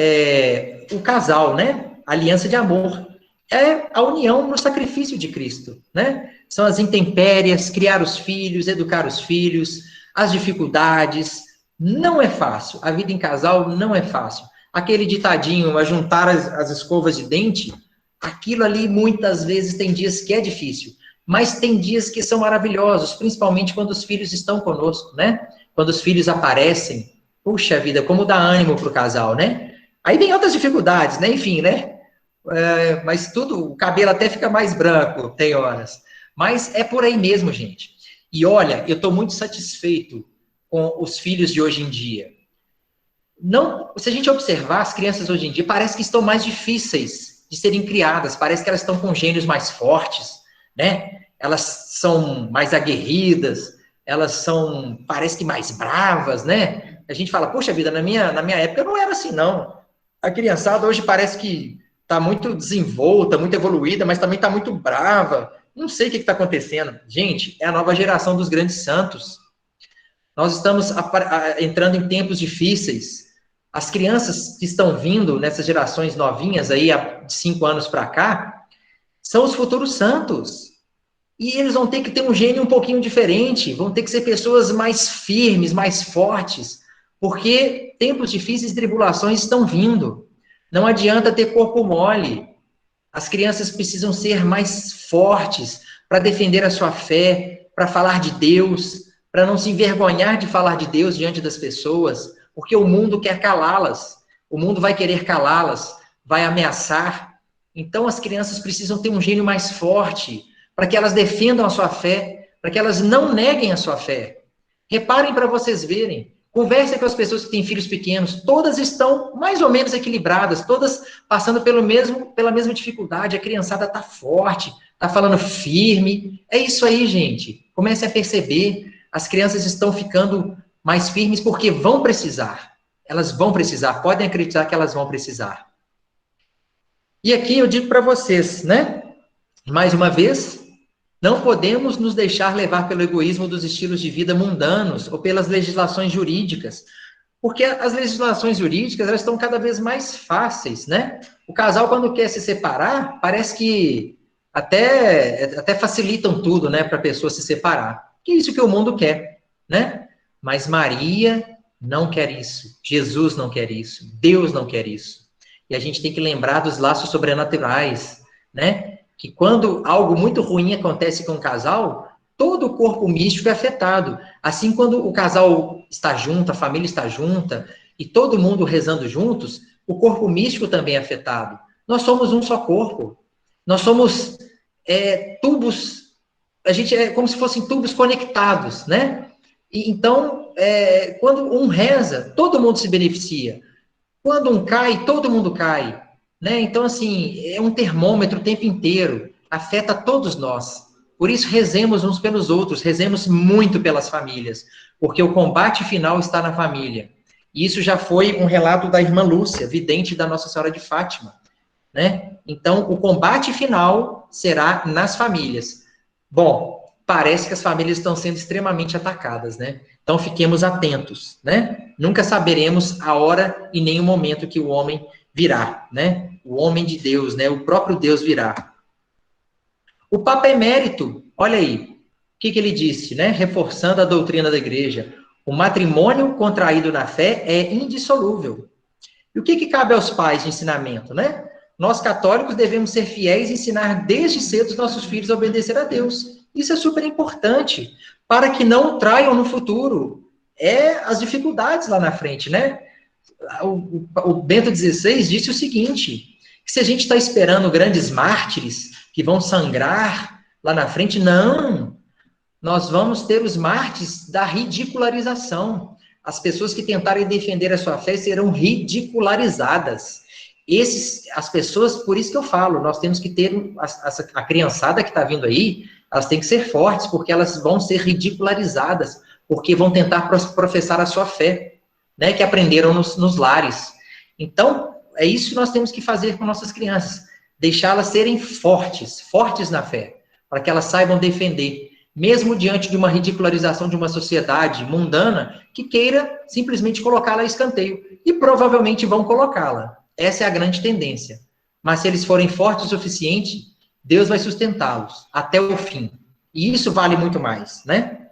S2: o casal, né? A aliança de amor. É a união no sacrifício de Cristo, né? São as intempéries, criar os filhos, educar os filhos, as dificuldades. Não é fácil. A vida em casal não é fácil. Aquele ditadinho, a juntar as escovas de dente, aquilo ali muitas vezes tem dias que é difícil, mas tem dias que são maravilhosos, principalmente quando os filhos estão conosco, né? Quando os filhos aparecem, puxa vida, como dá ânimo para o casal, né? Aí vem outras dificuldades, né? Enfim, né? Mas tudo, o cabelo até fica mais branco, tem horas. Mas é por aí mesmo, gente. E olha, eu estou muito satisfeito com os filhos de hoje em dia. Não, se a gente observar, as crianças hoje em dia parece que estão mais difíceis de serem criadas, parece que elas estão com gênios mais fortes, né? Elas são mais aguerridas, elas são, parece que mais bravas, né? A gente fala, poxa vida, na minha época não era assim, não. A criançada hoje parece que está muito desenvolta, muito evoluída, mas também está muito brava. Não sei o que está acontecendo. Gente, é a nova geração dos grandes santos. Nós estamos entrando em tempos difíceis. As crianças que estão vindo nessas gerações novinhas aí, há 5 anos para cá, são os futuros santos. E eles vão ter que ter um gênio um pouquinho diferente, vão ter que ser pessoas mais firmes, mais fortes, porque tempos difíceis e tribulações estão vindo. Não adianta ter corpo mole. As crianças precisam ser mais fortes para defender a sua fé, para falar de Deus, para não se envergonhar de falar de Deus diante das pessoas, porque o mundo quer calá-las, o mundo vai querer calá-las, vai ameaçar. Então as crianças precisam ter um gênio mais forte, para que elas defendam a sua fé, para que elas não neguem a sua fé. Reparem para vocês verem, conversem com as pessoas que têm filhos pequenos, todas estão mais ou menos equilibradas, todas passando pela mesma dificuldade, a criançada está forte, está falando firme, é isso aí, gente, comecem a perceber, as crianças estão ficando mais firmes porque vão precisar. Elas vão precisar, podem acreditar que elas vão precisar. E aqui eu digo para vocês, né? Mais uma vez, não podemos nos deixar levar pelo egoísmo dos estilos de vida mundanos ou pelas legislações jurídicas. Porque as legislações jurídicas, elas estão cada vez mais fáceis, né? O casal, quando quer se separar, parece que até facilitam tudo, né? Para a pessoa se separar. Que é isso que o mundo quer, né? Mas Maria não quer isso. Jesus não quer isso. Deus não quer isso. E a gente tem que lembrar dos laços sobrenaturais, né? Que quando algo muito ruim acontece com o casal, todo o corpo místico é afetado. Assim, quando o casal está junto, a família está junta, e todo mundo rezando juntos, o corpo místico também é afetado. Nós somos um só corpo. Nós somos tubos, a gente é como se fossem tubos conectados, né? E, então, quando um reza, todo mundo se beneficia. Quando um cai, todo mundo cai. Né? Então, assim, é um termômetro o tempo inteiro. Afeta todos nós. Por isso, rezemos uns pelos outros. Rezemos muito pelas famílias. Porque o combate final está na família. E isso já foi um relato da irmã Lúcia, vidente da Nossa Senhora de Fátima. Né? Então, o combate final será nas famílias. Bom, parece que as famílias estão sendo extremamente atacadas, né? Então, fiquemos atentos, né? Nunca saberemos a hora e nem o momento que o homem virá, né? O homem de Deus, né? O próprio Deus virá. O Papa Emérito, olha aí, o que ele disse, né? Reforçando a doutrina da igreja. O matrimônio contraído na fé é indissolúvel. E o que cabe aos pais de ensinamento, né? Nós, católicos, devemos ser fiéis e ensinar desde cedo os nossos filhos a obedecer a Deus. Isso é super importante, para que não traiam no futuro as dificuldades lá na frente, né? O Bento XVI disse o seguinte, que se a gente está esperando grandes mártires que vão sangrar lá na frente, não. Nós vamos ter os mártires da ridicularização. As pessoas que tentarem defender a sua fé serão ridicularizadas. As pessoas, por isso que eu falo, nós temos que ter, a criançada que está vindo aí, elas têm que ser fortes, porque elas vão ser ridicularizadas, porque vão tentar professar a sua fé, né, que aprenderam nos lares. Então, é isso que nós temos que fazer com nossas crianças, deixá-las serem fortes na fé, para que elas saibam defender, mesmo diante de uma ridicularização de uma sociedade mundana, que queira simplesmente colocá-la a escanteio, e provavelmente vão colocá-la. Essa é a grande tendência. Mas se eles forem fortes o suficiente, Deus vai sustentá-los até o fim. E isso vale muito mais, né?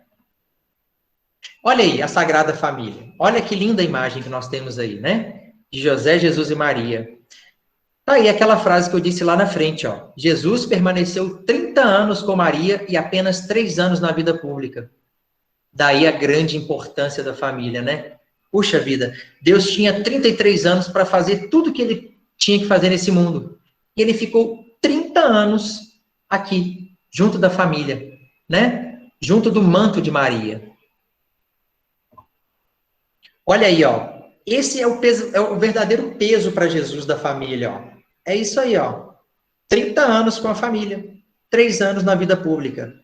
S2: Olha aí a Sagrada Família. Olha que linda imagem que nós temos aí, né? De José, Jesus e Maria. Tá aí aquela frase que eu disse lá na frente, ó. Jesus permaneceu 30 anos com Maria e apenas 3 anos na vida pública. Daí a grande importância da família, né? Puxa vida, Deus tinha 33 anos para fazer tudo que ele tinha que fazer nesse mundo. E ele ficou 30 anos aqui, junto da família, né? Junto do manto de Maria. Olha aí, ó. Esse é o peso, é o verdadeiro peso para Jesus da família, ó. É isso aí, ó. 30 anos com a família, 3 anos na vida pública.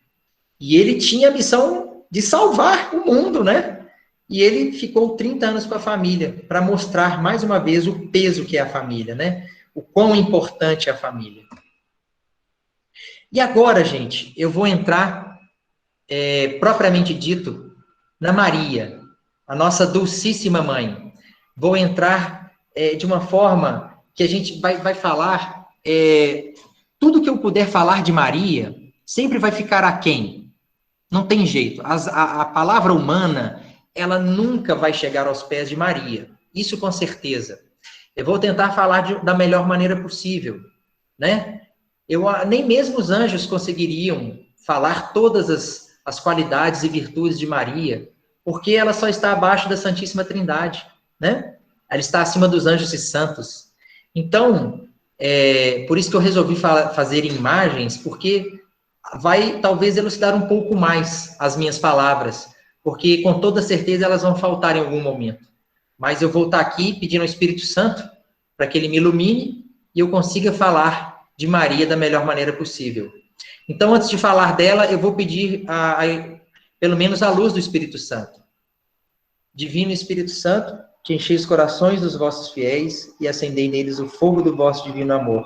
S2: E ele tinha a missão de salvar o mundo, né? E ele ficou 30 anos com a família, para mostrar mais uma vez o peso que é a família, né? O quão importante é a família. E agora, gente, eu vou entrar, propriamente dito, na Maria, a nossa dulcíssima mãe. Vou entrar de uma forma que a gente vai falar, tudo que eu puder falar de Maria, sempre vai ficar aquém. Não tem jeito. A palavra humana, ela nunca vai chegar aos pés de Maria. Isso com certeza. Eu vou tentar falar da melhor maneira possível, né? Nem mesmo os anjos conseguiriam falar todas as qualidades e virtudes de Maria, porque ela só está abaixo da Santíssima Trindade, né? Ela está acima dos anjos e santos. Então, por isso que eu resolvi fazer imagens, porque vai talvez elucidar um pouco mais as minhas palavras, porque com toda certeza elas vão faltar em algum momento. Mas eu vou estar aqui pedindo ao Espírito Santo para que ele me ilumine e eu consiga falar de Maria da melhor maneira possível. Então, antes de falar dela, eu vou pedir pelo menos a luz do Espírito Santo. Divino Espírito Santo, que enchei os corações dos vossos fiéis e acendei neles o fogo do vosso divino amor.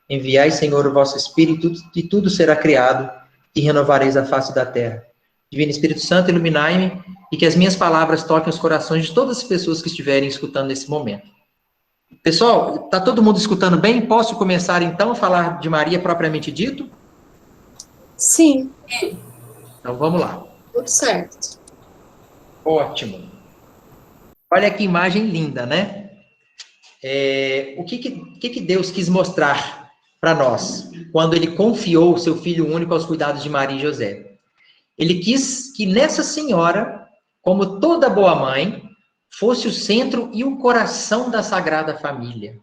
S2: Enviai, Senhor, o vosso Espírito, e tudo será criado, e renovareis a face da terra. Divino Espírito Santo, iluminai-me, e que as minhas palavras toquem os corações de todas as pessoas que estiverem escutando nesse momento. Pessoal, está todo mundo escutando bem? Posso começar, então, a falar de Maria propriamente dito?
S3: Sim.
S2: Então, vamos lá.
S3: Tudo certo.
S2: Ótimo. Olha que imagem linda, né? O que Deus quis mostrar para nós quando ele confiou o seu Filho único aos cuidados de Maria e José? Ele quis que nessa senhora, como toda boa mãe, fosse o centro e o coração da Sagrada Família.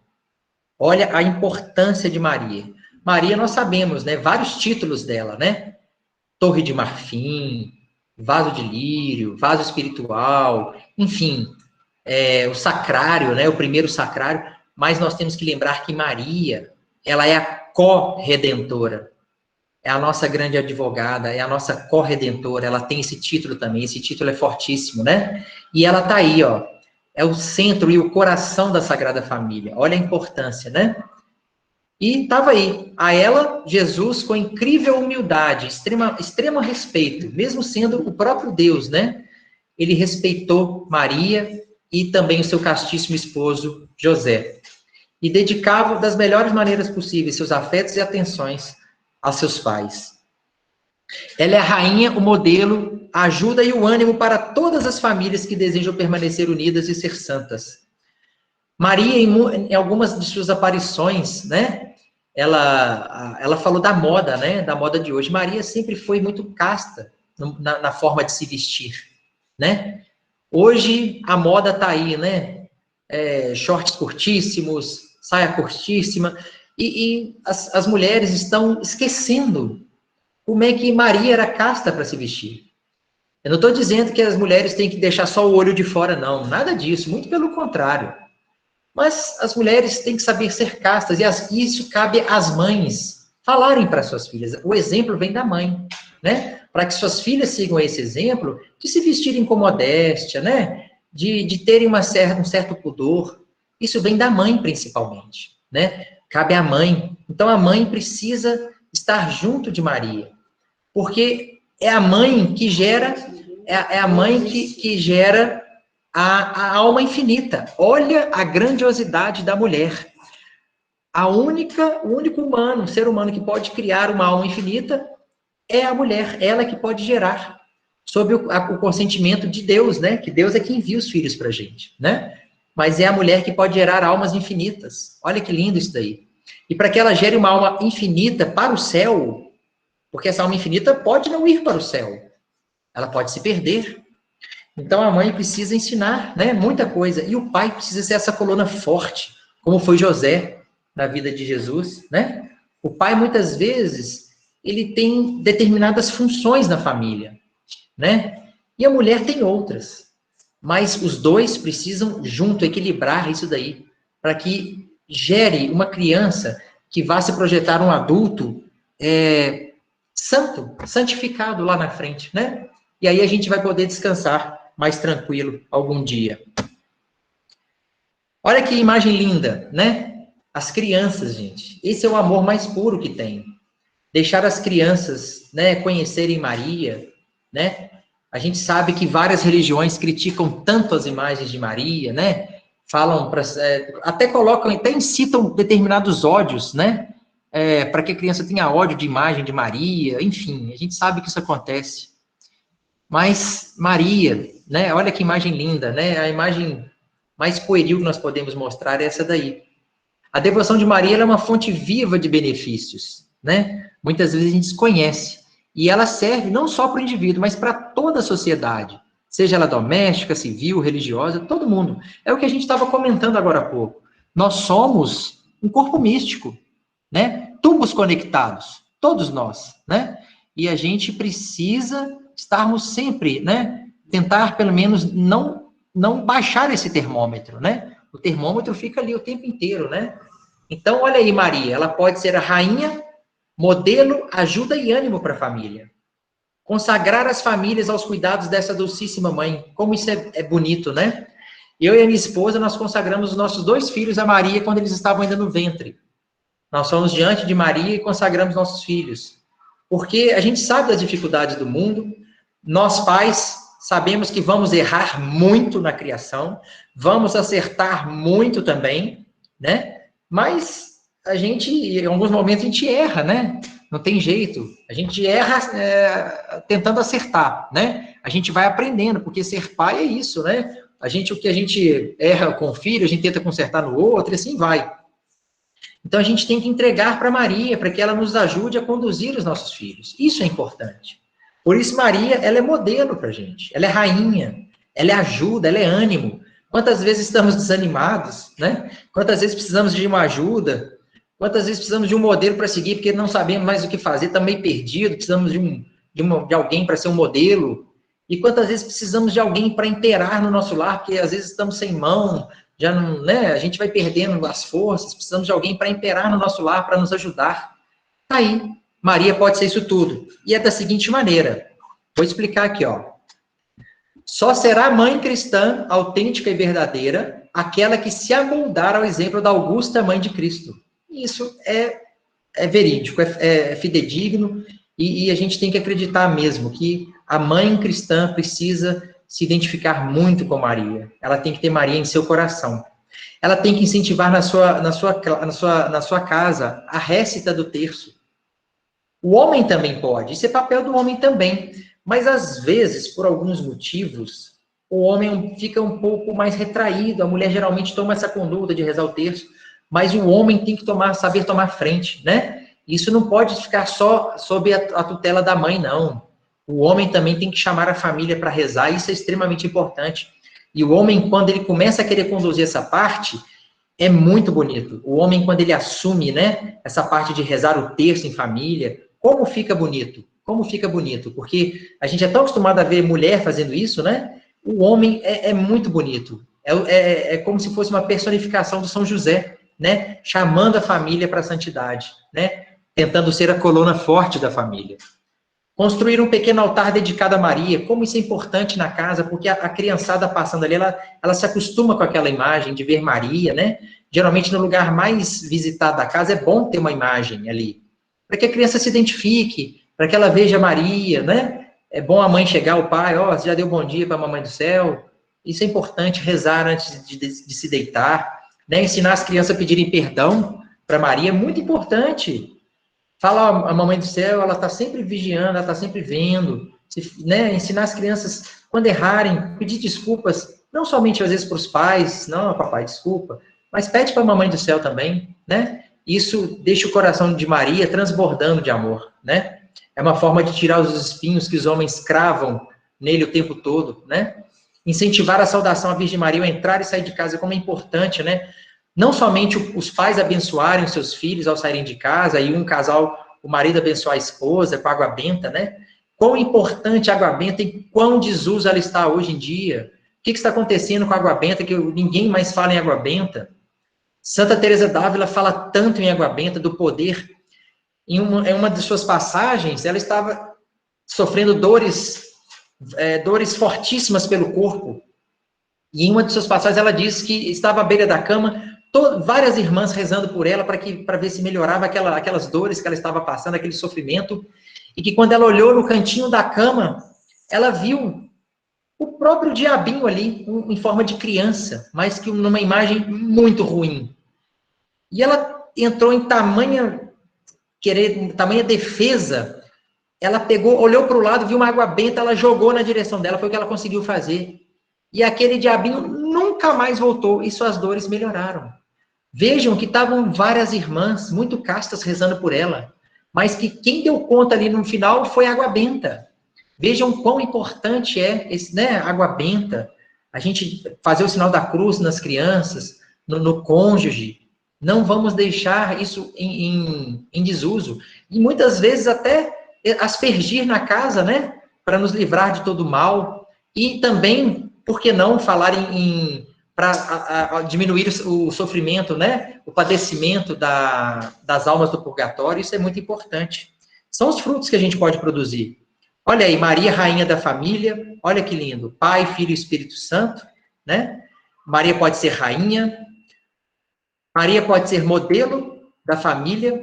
S2: Olha a importância de Maria. Maria, nós sabemos, né? Vários títulos dela, né? Torre de Marfim, vaso de lírio, vaso espiritual, enfim, o sacrário, né? O primeiro sacrário. Mas nós temos que lembrar que Maria, ela é a co-redentora. É a nossa grande advogada, é a nossa corredentora, ela tem esse título também, esse título é fortíssimo, né? E ela tá aí, ó, é o centro e o coração da Sagrada Família, olha a importância, né? E tava aí, a ela, Jesus, com incrível humildade, extremo respeito, mesmo sendo o próprio Deus, né? Ele respeitou Maria e também o seu castíssimo esposo, José. E dedicava das melhores maneiras possíveis seus afetos e atenções aos seus pais. Ela é a rainha, o modelo, a ajuda e o ânimo para todas as famílias que desejam permanecer unidas e ser santas. Maria, em algumas de suas aparições, né, ela falou da moda, né, da moda de hoje. Maria sempre foi muito casta na forma de se vestir, né? Hoje a moda tá aí, né? Shorts curtíssimos, saia curtíssima, e as mulheres estão esquecendo como é que Maria era casta para se vestir. Eu não estou dizendo que as mulheres têm que deixar só o olho de fora, não. Nada disso, muito pelo contrário. Mas as mulheres têm que saber ser castas, e isso cabe às mães falarem para suas filhas. O exemplo vem da mãe, né? Para que suas filhas sigam esse exemplo de se vestirem com modéstia, né? De terem um certo pudor. Isso vem da mãe, principalmente, né? Cabe à mãe. Então, a mãe precisa estar junto de Maria, porque é a mãe que gera, a mãe que gera a alma infinita. Olha a grandiosidade da mulher. O único humano, ser humano que pode criar uma alma infinita é a mulher, ela que pode gerar, sob o consentimento de Deus, né? Que Deus é quem envia os filhos para a gente, né? Mas é a mulher que pode gerar almas infinitas. Olha que lindo isso daí. E para que ela gere uma alma infinita para o céu, porque essa alma infinita pode não ir para o céu, ela pode se perder. Então a mãe precisa ensinar, né, muita coisa, e o pai precisa ser essa coluna forte, como foi José na vida de Jesus, né? O pai muitas vezes ele tem determinadas funções na família, né? E a mulher tem outras. Mas os dois precisam junto equilibrar isso daí, para que gere uma criança que vá se projetar um adulto santo, santificado lá na frente, né? E aí a gente vai poder descansar mais tranquilo algum dia. Olha que imagem linda, né? As crianças, gente. Esse é o amor mais puro que tem. Deixar as crianças, né, conhecerem Maria, né? A gente sabe que várias religiões criticam tanto as imagens de Maria, né? Falam, até colocam, até incitam determinados ódios, né? Para que a criança tenha ódio de imagem de Maria, enfim, a gente sabe que isso acontece. Mas Maria, né? Olha que imagem linda, né? A imagem mais pueril que nós podemos mostrar é essa daí. A devoção de Maria ela é uma fonte viva de benefícios, né? Muitas vezes a gente desconhece. E ela serve não só para o indivíduo, mas para toda a sociedade. Seja ela doméstica, civil, religiosa, todo mundo. É o que a gente estava comentando agora há pouco. Nós somos um corpo místico, né? Tubos conectados, todos nós, né? E a gente precisa estarmos sempre, né? Tentar, pelo menos, não baixar esse termômetro, né? O termômetro fica ali o tempo inteiro, né? Então, olha aí, Maria, ela pode ser a rainha, modelo, ajuda e ânimo para a família. Consagrar as famílias aos cuidados dessa docíssima mãe. Como isso é bonito, né? Eu e a minha esposa, nós consagramos os nossos 2 filhos a Maria quando eles estavam ainda no ventre. Nós fomos diante de Maria e consagramos nossos filhos. Porque a gente sabe das dificuldades do mundo. Nós, pais, sabemos que vamos errar muito na criação. Vamos acertar muito também, né? Mas a gente, em alguns momentos, a gente erra, né? Não tem jeito. A gente erra tentando acertar, né? A gente vai aprendendo, porque ser pai é isso, né? O que a gente erra com o filho, a gente tenta consertar no outro, e assim vai. Então, a gente tem que entregar para Maria, para que ela nos ajude a conduzir os nossos filhos. Isso é importante. Por isso, Maria, ela é modelo para a gente. Ela é rainha, ela é ajuda, ela é ânimo. Quantas vezes estamos desanimados, né? Quantas vezes precisamos de uma ajuda? Quantas vezes precisamos de um modelo para seguir, porque não sabemos mais o que fazer, estamos meio perdidos, precisamos de alguém para ser um modelo. E quantas vezes precisamos de alguém para inteirar no nosso lar, porque às vezes estamos sem mão, já não, né? A gente vai perdendo as forças, precisamos de alguém para inteirar no nosso lar, para nos ajudar. Tá aí, Maria pode ser isso tudo. E é da seguinte maneira, vou explicar aqui, ó. Só será mãe cristã, autêntica e verdadeira, aquela que se amoldar ao exemplo da augusta mãe de Cristo. Isso é verídico, é fidedigno, e a gente tem que acreditar mesmo que a mãe cristã precisa se identificar muito com Maria. Ela tem que ter Maria em seu coração. Ela tem que incentivar na sua casa a récita do terço. O homem também pode, isso é papel do homem também. Mas, às vezes, por alguns motivos, o homem fica um pouco mais retraído. A mulher geralmente toma essa conduta de rezar o terço, mas o homem tem que saber tomar frente, né? Isso não pode ficar só sob a tutela da mãe, não. O homem também tem que chamar a família para rezar, isso é extremamente importante. E o homem, quando ele começa a querer conduzir essa parte, é muito bonito. O homem, quando ele assume, né, essa parte de rezar o terço em família, como fica bonito? Como fica bonito? Porque a gente é tão acostumado a ver mulher fazendo isso, né? O homem é muito bonito. É como se fosse uma personificação do São José, né? Chamando a família para a santidade, né? Tentando ser a coluna forte da família. Construir um pequeno altar dedicado a Maria, como isso é importante na casa, porque a criançada passando ali, ela se acostuma com aquela imagem de ver Maria, né? Geralmente no lugar mais visitado da casa é bom ter uma imagem ali, para que a criança se identifique, para que ela veja Maria, né? É bom a mãe chegar, o pai, você já deu bom dia para a mamãe do céu. Isso é importante, rezar antes de se deitar, né? Ensinar as crianças a pedirem perdão para Maria é muito importante. Fala, a mamãe do céu, ela está sempre vigiando, ela está sempre vendo, né? Ensinar as crianças, quando errarem, pedir desculpas, não somente às vezes para os pais, não, papai, desculpa, mas pede para a mamãe do céu também, né? Isso deixa o coração de Maria transbordando de amor, né? É uma forma de tirar os espinhos que os homens cravam nele o tempo todo, né? Incentivar a saudação à Virgem Maria ao entrar e sair de casa, como é importante, né? Não somente os pais abençoarem os seus filhos ao saírem de casa, e um casal, o marido abençoar a esposa com água benta, né? Quão importante a água benta e quão desuso ela está hoje em dia. O que está acontecendo com a água benta, que ninguém mais fala em água benta? Santa Teresa d'Ávila fala tanto em água benta, do poder. Em uma de suas passagens, ela estava sofrendo dores fortíssimas pelo corpo. E em uma de suas passagens, ela disse que estava à beira da cama, várias irmãs rezando por ela para ver se melhorava aquelas dores que ela estava passando, aquele sofrimento, e que quando ela olhou no cantinho da cama, ela viu o próprio diabinho ali, em forma de criança, mas que numa imagem muito ruim. E ela entrou em tamanha defesa, ela olhou para o lado, viu uma água benta, ela jogou na direção dela, foi o que ela conseguiu fazer. E aquele diabinho nunca mais voltou, e suas dores melhoraram. Vejam que estavam várias irmãs, muito castas, rezando por ela, mas que quem deu conta ali no final foi a água benta. Vejam quão importante é água benta, a gente fazer o sinal da cruz nas crianças, no cônjuge. Não vamos deixar isso em desuso. E muitas vezes até aspergir na casa, né? Para nos livrar de todo mal. E também, por que não falar para diminuir o sofrimento, né? O padecimento das almas do purgatório, isso é muito importante. São os frutos que a gente pode produzir. Olha aí, Maria, rainha da família, olha que lindo. Pai, Filho e Espírito Santo, né? Maria pode ser rainha, Maria pode ser modelo da família.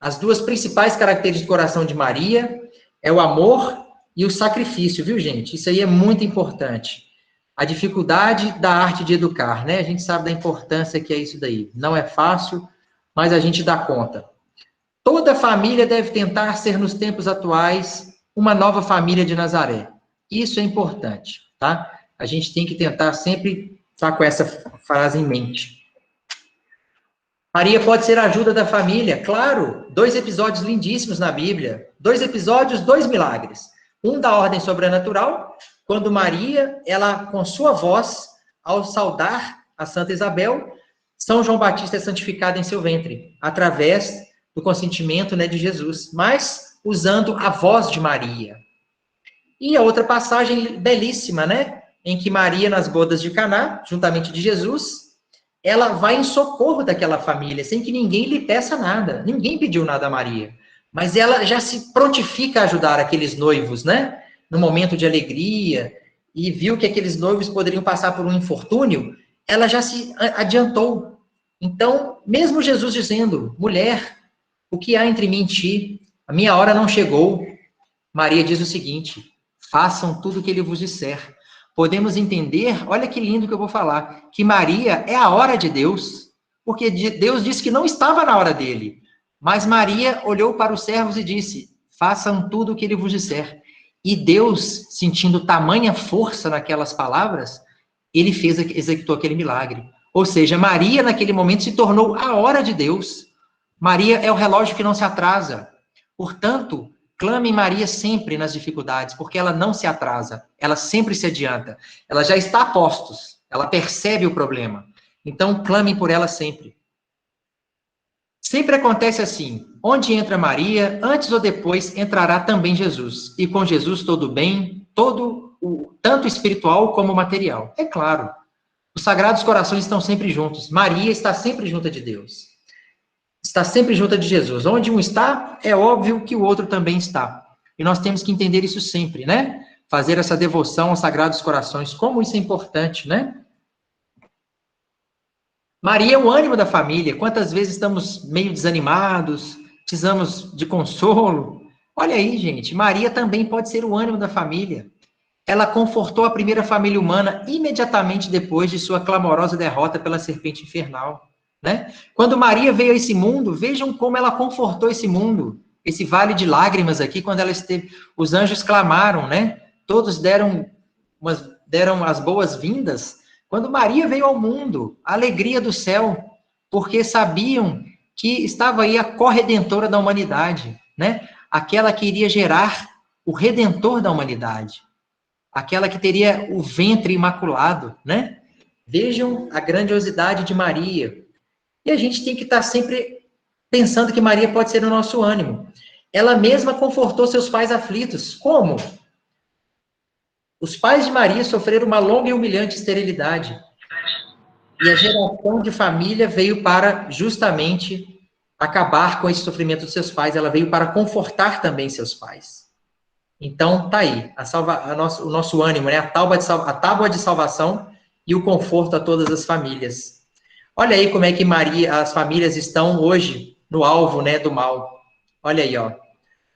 S2: As duas principais características do coração de Maria é o amor e o sacrifício, viu, gente? Isso aí é muito importante. A dificuldade da arte de educar, né? A gente sabe da importância que é isso daí. Não é fácil, mas a gente dá conta. Toda família deve tentar ser, nos tempos atuais, uma nova família de Nazaré. Isso é importante, tá? a gente tem que tentar sempre estar com essa frase em mente. Maria pode ser a ajuda da família, claro. 2 episódios lindíssimos na Bíblia. 2 episódios, 2 milagres. Um da ordem sobrenatural, quando Maria, ela com sua voz, ao saudar a Santa Isabel, São João Batista é santificado em seu ventre, através do consentimento, né, de Jesus, mas usando a voz de Maria. E a outra passagem belíssima, né, em que Maria, nas bodas de Caná, juntamente de Jesus, ela vai em socorro daquela família, sem que ninguém lhe peça nada. Ninguém pediu nada a Maria. Mas ela já se prontifica a ajudar aqueles noivos, né? No momento de alegria, e viu que aqueles noivos poderiam passar por um infortúnio, ela já se adiantou. Então, mesmo Jesus dizendo, mulher, o que há entre mim e ti? A minha hora não chegou. Maria diz o seguinte, façam tudo o que ele vos disser. Podemos entender, olha que lindo que eu vou falar, que Maria é a hora de Deus, porque Deus disse que não estava na hora dele. Mas Maria olhou para os servos e disse, façam tudo o que ele vos disser. E Deus, sentindo tamanha força naquelas palavras, ele executou aquele milagre. Ou seja, Maria, naquele momento, se tornou a hora de Deus. Maria é o relógio que não se atrasa. Portanto, clame Maria sempre nas dificuldades, porque ela não se atrasa, ela sempre se adianta. Ela já está a postos, ela percebe o problema. Então, clame por ela sempre. Sempre acontece assim, onde entra Maria, antes ou depois entrará também Jesus. E com Jesus todo o bem, tanto espiritual como material. É claro, os sagrados corações estão sempre juntos. Maria está sempre junta de Deus. Está sempre junta de Jesus. Onde um está, é óbvio que o outro também está. E nós temos que entender isso sempre, né? Fazer essa devoção aos sagrados corações. Como isso é importante, né? Maria é o ânimo da família. Quantas vezes estamos meio desanimados, precisamos de consolo. Olha aí, gente, Maria também pode ser o ânimo da família. Ela confortou a primeira família humana imediatamente depois de sua clamorosa derrota pela serpente infernal, né? Quando Maria veio a esse mundo, vejam como ela confortou esse mundo, esse vale de lágrimas aqui, quando ela esteve, os anjos clamaram, né? Todos deram as boas-vindas. Quando Maria veio ao mundo, a alegria do céu, porque sabiam que estava aí a corredentora da humanidade, né? Aquela que iria gerar o redentor da humanidade, aquela que teria o ventre imaculado, né? Vejam a grandiosidade de Maria. E a gente tem que estar sempre pensando que Maria pode ser o nosso ânimo. Ela mesma confortou seus pais aflitos. Como? Os pais de Maria sofreram uma longa e humilhante esterilidade. E a geração de família veio para justamente acabar com esse sofrimento dos seus pais. Ela veio para confortar também seus pais. Então, tá aí, o nosso ânimo, né? A tábua de salvação e o conforto a todas as famílias. Olha aí como é que as famílias estão hoje no alvo, né, do mal. Olha aí, ó.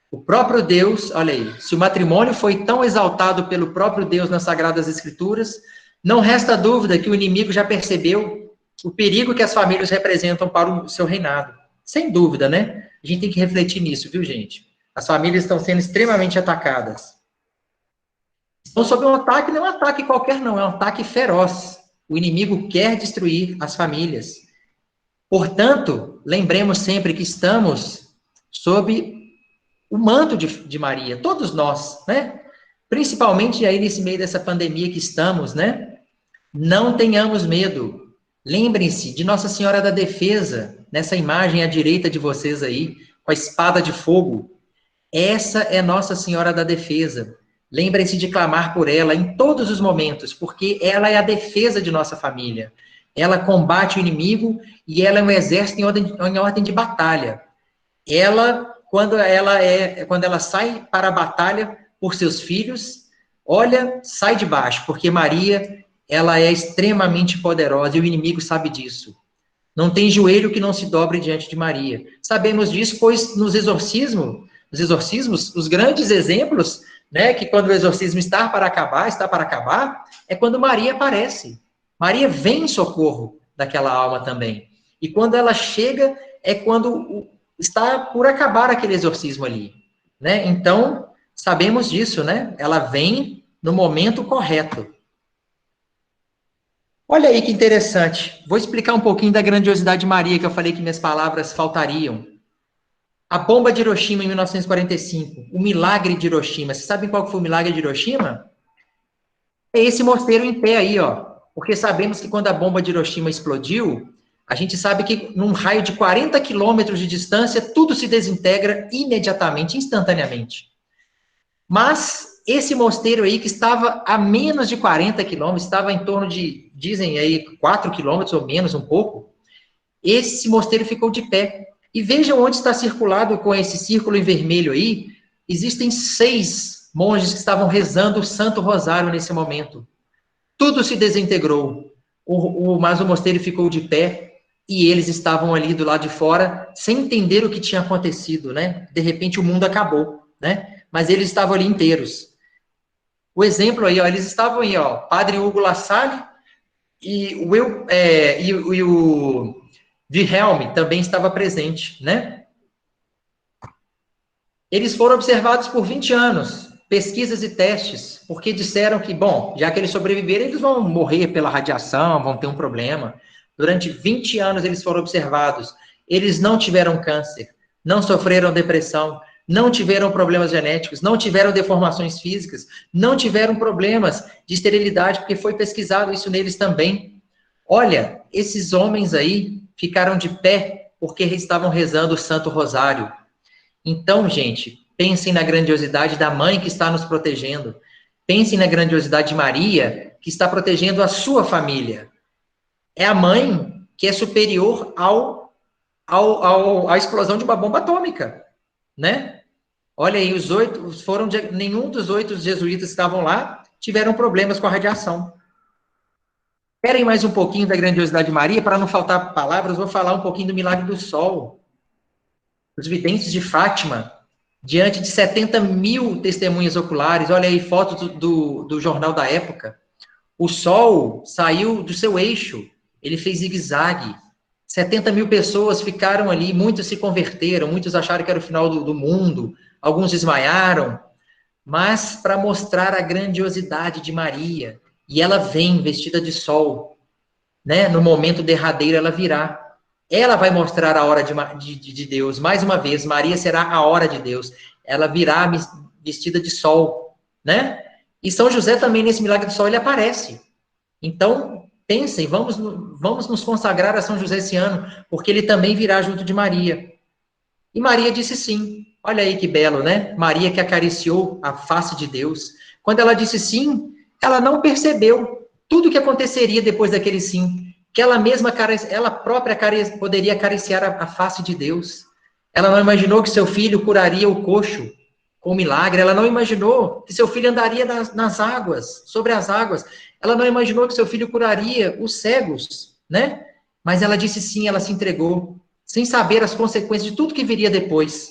S2: O próprio Deus, olha aí, se o matrimônio foi tão exaltado pelo próprio Deus nas Sagradas Escrituras, não resta dúvida que o inimigo já percebeu o perigo que as famílias representam para o seu reinado. Sem dúvida, né? A gente tem que refletir nisso, viu, gente? As famílias estão sendo extremamente atacadas. Estão sob um ataque, não é um ataque qualquer, não, é um ataque feroz. O inimigo quer destruir as famílias. Portanto, lembremos sempre que estamos sob o manto de Maria, todos nós, né? Principalmente aí nesse meio dessa pandemia que estamos, né? Não tenhamos medo. Lembrem-se de Nossa Senhora da Defesa, nessa imagem à direita de vocês aí, com a espada de fogo. Essa é Nossa Senhora da Defesa. Lembrem-se de clamar por ela em todos os momentos, porque ela é a defesa de nossa família. Ela combate o inimigo e ela é um exército em ordem de batalha. Ela, quando ela sai para a batalha por seus filhos, olha, sai de baixo, porque Maria, ela é extremamente poderosa e o inimigo sabe disso. Não tem joelho que não se dobre diante de Maria. Sabemos disso, pois nos exorcismos, os grandes exemplos, né, que quando o exorcismo está para acabar, é quando Maria aparece. Maria vem em socorro daquela alma também. E quando ela chega, é quando está por acabar aquele exorcismo ali, né? Então, sabemos disso, né? Ela vem no momento correto. Olha aí que interessante. Vou explicar um pouquinho da grandiosidade de Maria, que eu falei que minhas palavras faltariam. A bomba de Hiroshima em 1945, o milagre de Hiroshima. Vocês sabem qual foi o milagre de Hiroshima? É esse mosteiro em pé aí, ó. Porque sabemos que quando a bomba de Hiroshima explodiu, a gente sabe que num raio de 40 quilômetros de distância, tudo se desintegra imediatamente, instantaneamente. Mas esse mosteiro aí, que estava a menos de 40 quilômetros, estava em torno de, dizem aí, 4 quilômetros ou menos um pouco, esse mosteiro ficou de pé. E vejam onde está circulado com esse círculo em vermelho aí, existem 6 monges que estavam rezando o Santo Rosário nesse momento. Tudo se desintegrou, mas o mosteiro ficou de pé, e eles estavam ali do lado de fora, sem entender o que tinha acontecido, né? De repente o mundo acabou, né? Mas eles estavam ali inteiros. O exemplo aí, ó, eles estavam aí, ó, Padre Hugo La Salle e o Wilhelm também estava presente, né? Eles foram observados por 20 anos, pesquisas e testes, porque disseram que, bom, já que eles sobreviveram, eles vão morrer pela radiação, vão ter um problema. Durante 20 anos eles foram observados. Eles não tiveram câncer, não sofreram depressão, não tiveram problemas genéticos, não tiveram deformações físicas, não tiveram problemas de esterilidade, porque foi pesquisado isso neles também. Olha, esses homens aí ficaram de pé porque estavam rezando o Santo Rosário. Então, gente, pensem na grandiosidade da mãe que está nos protegendo. Pensem na grandiosidade de Maria, que está protegendo a sua família. É a mãe que é superior à explosão de uma bomba atômica, né? Olha aí, nenhum dos 8 jesuítas que estavam lá tiveram problemas com a radiação. Querem mais um pouquinho da grandiosidade de Maria? Para não faltar palavras, vou falar um pouquinho do milagre do sol. Os videntes de Fátima, diante de 70 mil testemunhas oculares, olha aí, foto do jornal da época. O sol saiu do seu eixo, ele fez zigue-zague. 70 mil pessoas ficaram ali, muitos se converteram, muitos acharam que era o final do mundo, alguns desmaiaram, mas para mostrar a grandiosidade de Maria. E ela vem vestida de sol, né? No momento derradeiro ela virá. Ela vai mostrar a hora de Deus. Mais uma vez, Maria será a hora de Deus. Ela virá vestida de sol, né? E São José também, nesse milagre do sol, ele aparece. Então, pensem, vamos nos consagrar a São José esse ano, porque ele também virá junto de Maria. E Maria disse sim. Olha aí que belo, né? Maria que acariciou a face de Deus. Quando ela disse sim, ela não percebeu tudo o que aconteceria depois daquele sim. Que ela mesma, ela própria poderia acariciar a face de Deus. Ela não imaginou que seu filho curaria o coxo com milagre. Ela não imaginou que seu filho andaria nas águas, sobre as águas. Ela não imaginou que seu filho curaria os cegos, né? Mas ela disse sim, ela se entregou, sem saber as consequências de tudo que viria depois.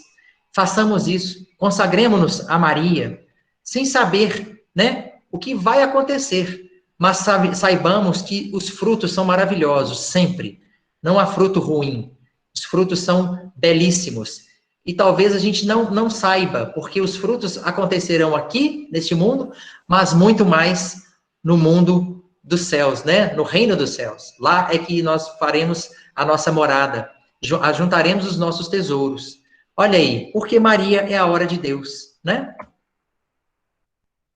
S2: Façamos isso, consagremos-nos a Maria, sem saber, né, o que vai acontecer. Mas saibamos que os frutos são maravilhosos, sempre. Não há fruto ruim. Os frutos são belíssimos. E talvez a gente não saiba, porque os frutos acontecerão aqui, neste mundo, mas muito mais no mundo dos céus, né? No reino dos céus. Lá é que nós faremos a nossa morada. Juntaremos os nossos tesouros. Olha aí, porque Maria é a hora de Deus, né?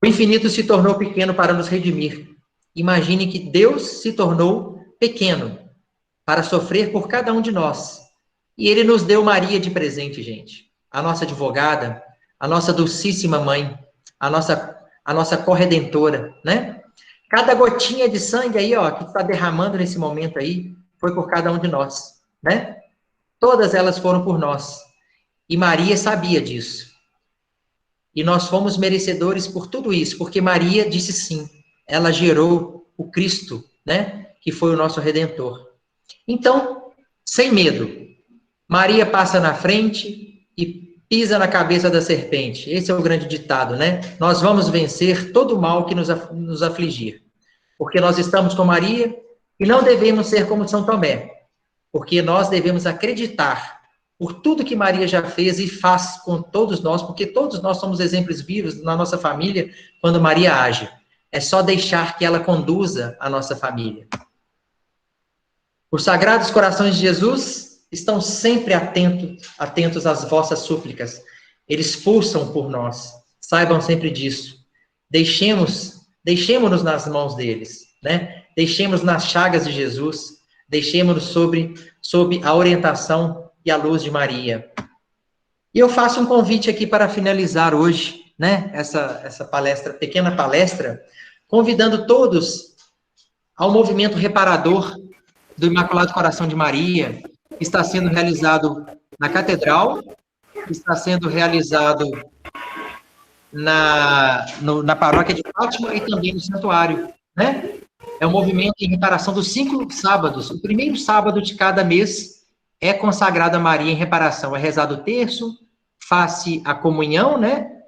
S2: O infinito se tornou pequeno para nos redimir. Imagine que Deus se tornou pequeno para sofrer por cada um de nós. E ele nos deu Maria de presente, gente. A nossa advogada, a nossa dulcíssima mãe, a nossa corredentora, né? Cada gotinha de sangue aí, ó, que está derramando nesse momento aí, foi por cada um de nós, né? Todas elas foram por nós. E Maria sabia disso. E nós fomos merecedores por tudo isso, porque Maria disse sim. Ela gerou o Cristo, né? Que foi o nosso Redentor. Então, sem medo, Maria passa na frente e pisa na cabeça da serpente. Esse é o grande ditado, né? Nós vamos vencer todo o mal que nos afligir. Porque nós estamos com Maria e não devemos ser como São Tomé. Porque nós devemos acreditar por tudo que Maria já fez e faz com todos nós, porque todos nós somos exemplos vivos na nossa família quando Maria age. É só deixar que ela conduza a nossa família. Os sagrados corações de Jesus estão sempre atentos às vossas súplicas. Eles pulsam por nós. Saibam sempre disso. Deixemos-nos nas mãos deles, né? Deixemos nas chagas de Jesus. Deixemos-nos sob a orientação e a luz de Maria. E eu faço um convite aqui para finalizar hoje, né? Essa palestra, pequena palestra, convidando todos ao movimento reparador do Imaculado Coração de Maria, que está sendo realizado na Catedral, que está sendo realizado na Paróquia de Fátima e também no Santuário, né? É um movimento em reparação dos 5 sábados. O primeiro sábado de cada mês é consagrado a Maria em reparação. É rezado o terço, faz-se a comunhão, né?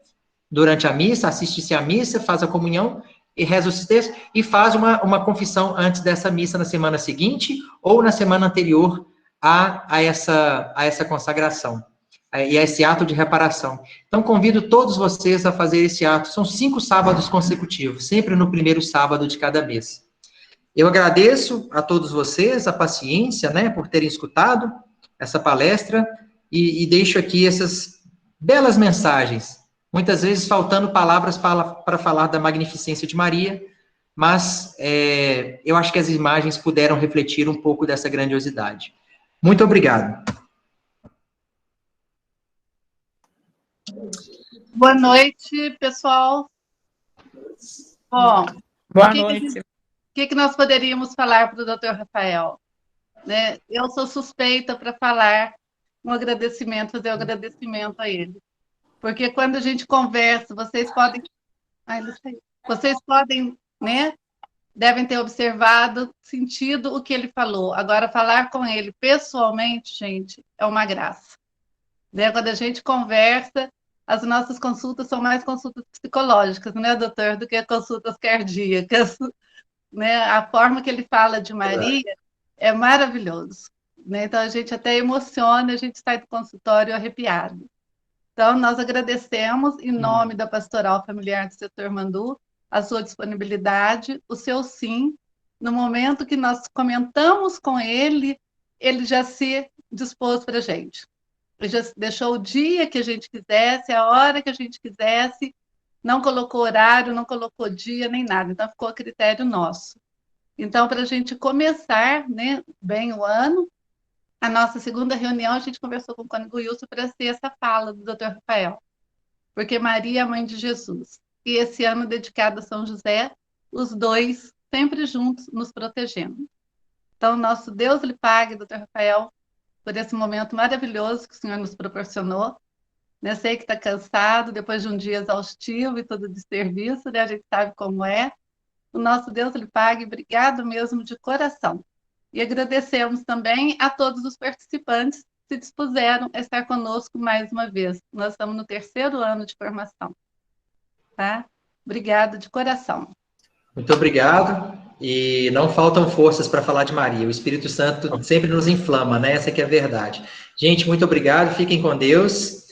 S2: Durante a missa, assiste-se à missa, faz a comunhão, e reza os textos, e faz uma confissão antes dessa missa na semana seguinte, ou na semana anterior a essa consagração, e a esse ato de reparação. Então, convido todos vocês a fazer esse ato. São 5 sábados consecutivos, sempre no primeiro sábado de cada mês. Eu agradeço a todos vocês a paciência, né, por terem escutado essa palestra, e deixo aqui essas belas mensagens, muitas vezes faltando palavras para falar da magnificência de Maria, mas eu acho que as imagens puderam refletir um pouco dessa grandiosidade. Muito obrigado.
S5: Boa noite, pessoal. Bom,
S6: boa noite.
S5: O que nós poderíamos falar para o Dr. Rafael? Né? Eu sou suspeita para fazer um agradecimento a ele. Porque quando a gente conversa, vocês podem, né? Devem ter observado, sentido o que ele falou. Agora, falar com ele pessoalmente, gente, é uma graça. Né? Quando a gente conversa, as nossas consultas são mais consultas psicológicas, né, doutor, do que consultas cardíacas. Né? A forma que ele fala de Maria é maravilhoso. Né? Então, a gente até emociona, a gente sai do consultório arrepiado. Então, nós agradecemos, em nome da Pastoral Familiar do Setor Mandu, a sua disponibilidade, o seu sim. No momento que nós comentamos com ele, ele já se dispôs para a gente. Ele já deixou o dia que a gente quisesse, a hora que a gente quisesse, não colocou horário, não colocou dia, nem nada. Então, ficou a critério nosso. Então, para a gente começar, né, bem o ano, a nossa segunda reunião, a gente conversou com o cônego Wilson para ser essa fala do Dr. Rafael. Porque Maria é a mãe de Jesus. E esse ano dedicado a São José, os dois sempre juntos, nos protegendo. Então, nosso Deus lhe pague, Dr. Rafael, por esse momento maravilhoso que o Senhor nos proporcionou. Eu sei que está cansado, depois de um dia exaustivo e tudo de serviço, né? A gente sabe como é. O nosso Deus lhe pague, obrigado mesmo de coração. E agradecemos também a todos os participantes que se dispuseram a estar conosco mais uma vez. Nós estamos no 3º ano de formação. Tá? Obrigado de coração.
S2: Muito obrigado. E não faltam forças para falar de Maria. O Espírito Santo sempre nos inflama, né? Essa que é a verdade. Gente, muito obrigado. Fiquem com Deus.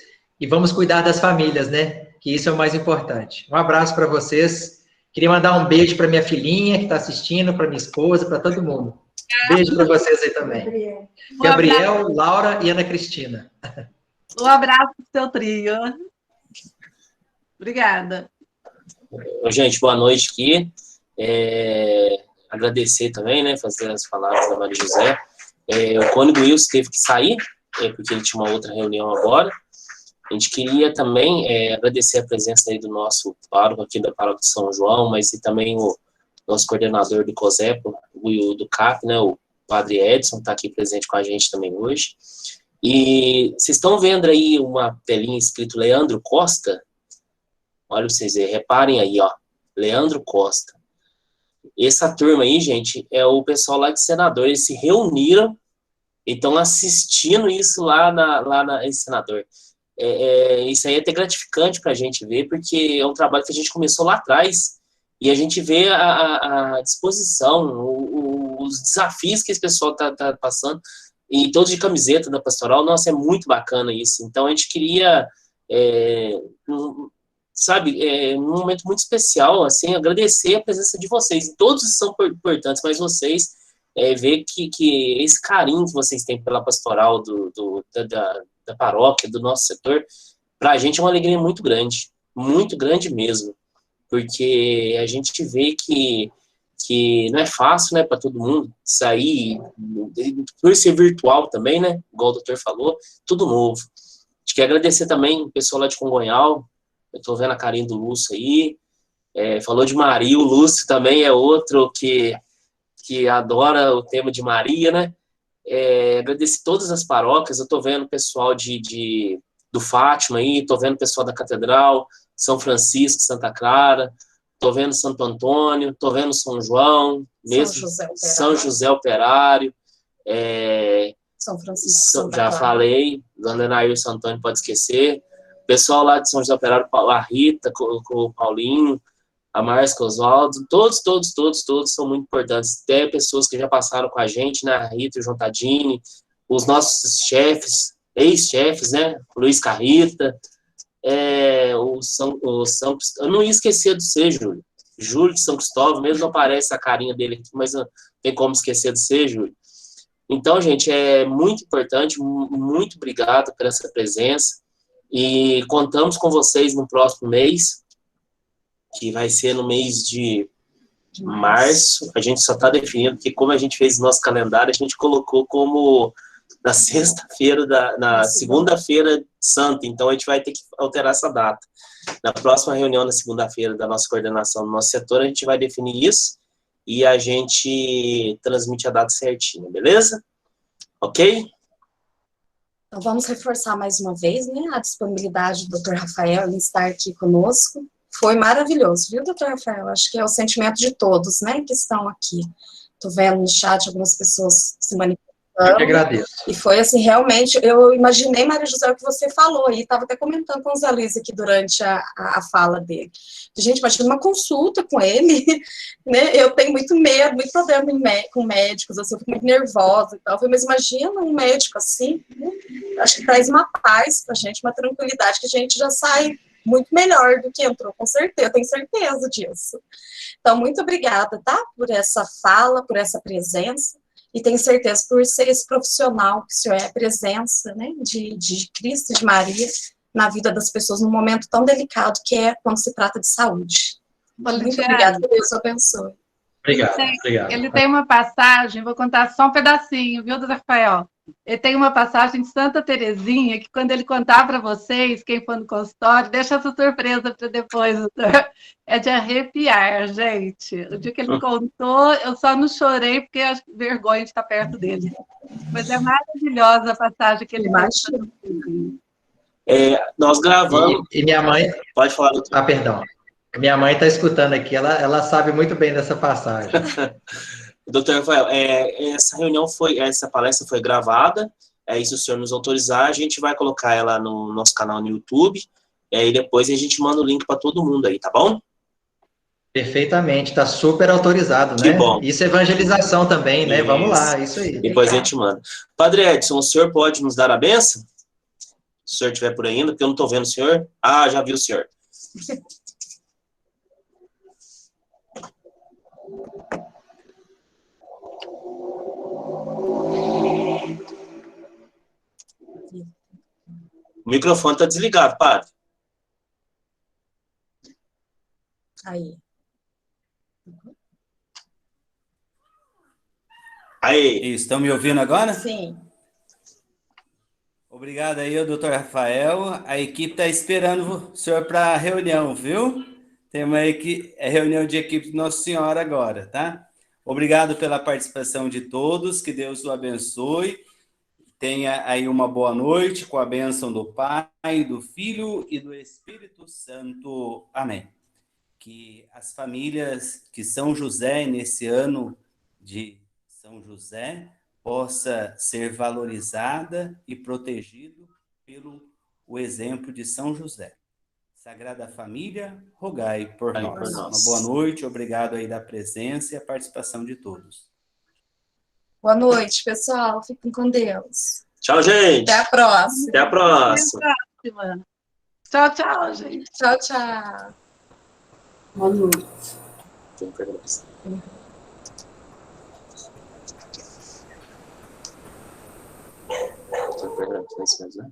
S2: E vamos cuidar das famílias, né? Que isso é o mais importante. Um abraço para vocês. Queria mandar um beijo para minha filhinha que está assistindo, para minha esposa, para todo mundo. Beijo para vocês aí também. Gabriel, Laura e Ana Cristina.
S5: Um abraço para o seu trio. Obrigada.
S4: Gente, boa noite aqui. Agradecer também, né? Fazer as palavras da Maria José. O cônego Wilson teve que sair, porque ele tinha uma outra reunião agora. A gente queria também agradecer a presença aí do nosso pároco aqui da Paróquia de São João, mas e também o nosso coordenador do COSEP, do CAP, né, o Padre Edson, está aqui presente com a gente também hoje. E vocês estão vendo aí uma telinha escrito Leandro Costa? Olha pra vocês verem, reparem aí, ó, Leandro Costa. Essa turma aí, gente, é o pessoal lá de Senador, eles se reuniram e estão assistindo isso lá em Senador. Isso aí é até gratificante para a gente ver, porque é um trabalho que a gente começou lá atrás, e a gente vê a disposição, os desafios que esse pessoal tá passando, e todos de camiseta da Pastoral. Nossa, é muito bacana isso. Então, a gente queria, num momento muito especial, assim, agradecer a presença de vocês. Todos são importantes, mas vocês ver que esse carinho que vocês têm pela pastoral da paróquia, do nosso setor, para a gente é uma alegria muito grande mesmo, porque a gente vê que não é fácil, né, para todo mundo sair, por ser virtual também, né, igual o doutor falou, tudo novo. A gente quer agradecer também o pessoal lá de Congonhal, eu estou vendo a carinha do Lúcio aí, falou de Maria, o Lúcio também é outro que adora o tema de Maria, né? Agradecer todas as paróquias, eu estou vendo o pessoal do Fátima aí, estou vendo o pessoal da Catedral, São Francisco, Santa Clara, estou vendo Santo Antônio, estou vendo São João, mesmo São José Operário,
S3: São Francisco, Santa
S4: já
S3: Clara.
S4: falei, Dona Enair Santo Antônio pode esquecer, pessoal lá de São José Operário, a Rita, com o Paulinho, a Márcia Oswaldo, todos são muito importantes. Tem pessoas que já passaram com a gente, né? A Rita, o João Tadini, os nossos chefes, ex-chefes, né? O Luiz Carrita, eu não ia esquecer do C, Júlio. Júlio de São Cristóvão, mesmo não aparece a carinha dele aqui, mas não tem como esquecer do C, Júlio. Então, gente, é muito importante, muito obrigado por essa presença, e contamos com vocês no próximo mês, que vai ser no mês de março. A gente só está definindo, porque como a gente fez o nosso calendário, a gente colocou como na sexta-feira, na segunda-feira santa, então a gente vai ter que alterar essa data. Na próxima reunião, na segunda-feira, da nossa coordenação do nosso setor, a gente vai definir isso, e a gente transmite a data certinha, beleza? Ok?
S3: Então, vamos reforçar mais uma vez, né, a disponibilidade do Dr. Rafael em estar aqui conosco. Foi maravilhoso, viu, doutor Rafael? Acho que é o sentimento de todos, né, que estão aqui. Estou vendo no chat algumas pessoas se manifestando.
S2: Eu que agradeço.
S3: E foi assim, realmente, eu imaginei, Maria José, o que você falou aí, estava até comentando com o Zé Luiz aqui durante a fala dele. Gente, imagina uma consulta com ele, né? Eu tenho muito medo, muito problema com médicos, assim, eu fico muito nervosa e tal. Mas imagina um médico assim, né? Acho que traz uma paz pra gente, uma tranquilidade, que a gente já sai muito melhor do que entrou, com certeza, eu tenho certeza disso. Então, muito obrigada, tá? Por essa fala, por essa presença, e tenho certeza por ser esse profissional que o senhor é, a presença, né, de Cristo e de Maria na vida das pessoas num momento tão delicado que é quando se trata de saúde. Muito obrigada, que Deus abençoe.
S2: Obrigado.
S5: Ele tem uma passagem, vou contar só um pedacinho, viu, doutor Rafael? Ele tem uma passagem de Santa Terezinha, que quando ele contar para vocês, quem for no consultório, deixa essa surpresa para depois, doutor. É de arrepiar, gente. O dia que ele contou, eu só não chorei, porque acho que vergonha de estar perto dele. Mas é maravilhosa a passagem que ele faz.
S4: Nós gravamos...
S2: E minha mãe...
S4: Pode falar, doutor.
S2: Ah, perdão. Minha mãe está escutando aqui, ela sabe muito bem dessa passagem.
S4: Doutor Rafael, essa palestra foi gravada, se o senhor nos autorizar, a gente vai colocar ela no nosso canal no YouTube, e depois a gente manda o link para todo mundo aí, tá bom?
S2: Perfeitamente, está super autorizado, né?
S4: Que bom.
S2: Isso é evangelização também, né? Isso. Vamos lá, isso aí.
S4: Depois a gente manda. Padre Edson, o senhor pode nos dar a bênção? Se o senhor estiver por aí ainda, porque eu não estou vendo o senhor. Ah, já vi o senhor. O microfone está desligado, padre.
S3: Aí.
S4: Aí.
S6: Estão me ouvindo agora?
S3: Sim.
S6: Obrigado aí, doutor Rafael. A equipe está esperando o senhor para a reunião, viu? Tem uma reunião de equipe de Nossa Senhora agora, tá? Obrigado pela participação de todos, que Deus o abençoe. Tenha aí uma boa noite, com a bênção do Pai, do Filho e do Espírito Santo. Amém. Que as famílias que São José, nesse ano de São José, possa ser valorizada e protegido pelo o exemplo de São José. Sagrada Família, rogai por nós. Uma boa noite, obrigado aí da presença e a participação de todos.
S3: Boa noite, pessoal. Fiquem com Deus.
S4: Tchau, gente.
S3: Até a próxima.
S4: Até a próxima.
S5: Tchau, tchau, gente.
S3: Tchau, tchau.
S5: Boa noite.
S4: Então, foi isso mesmo, né?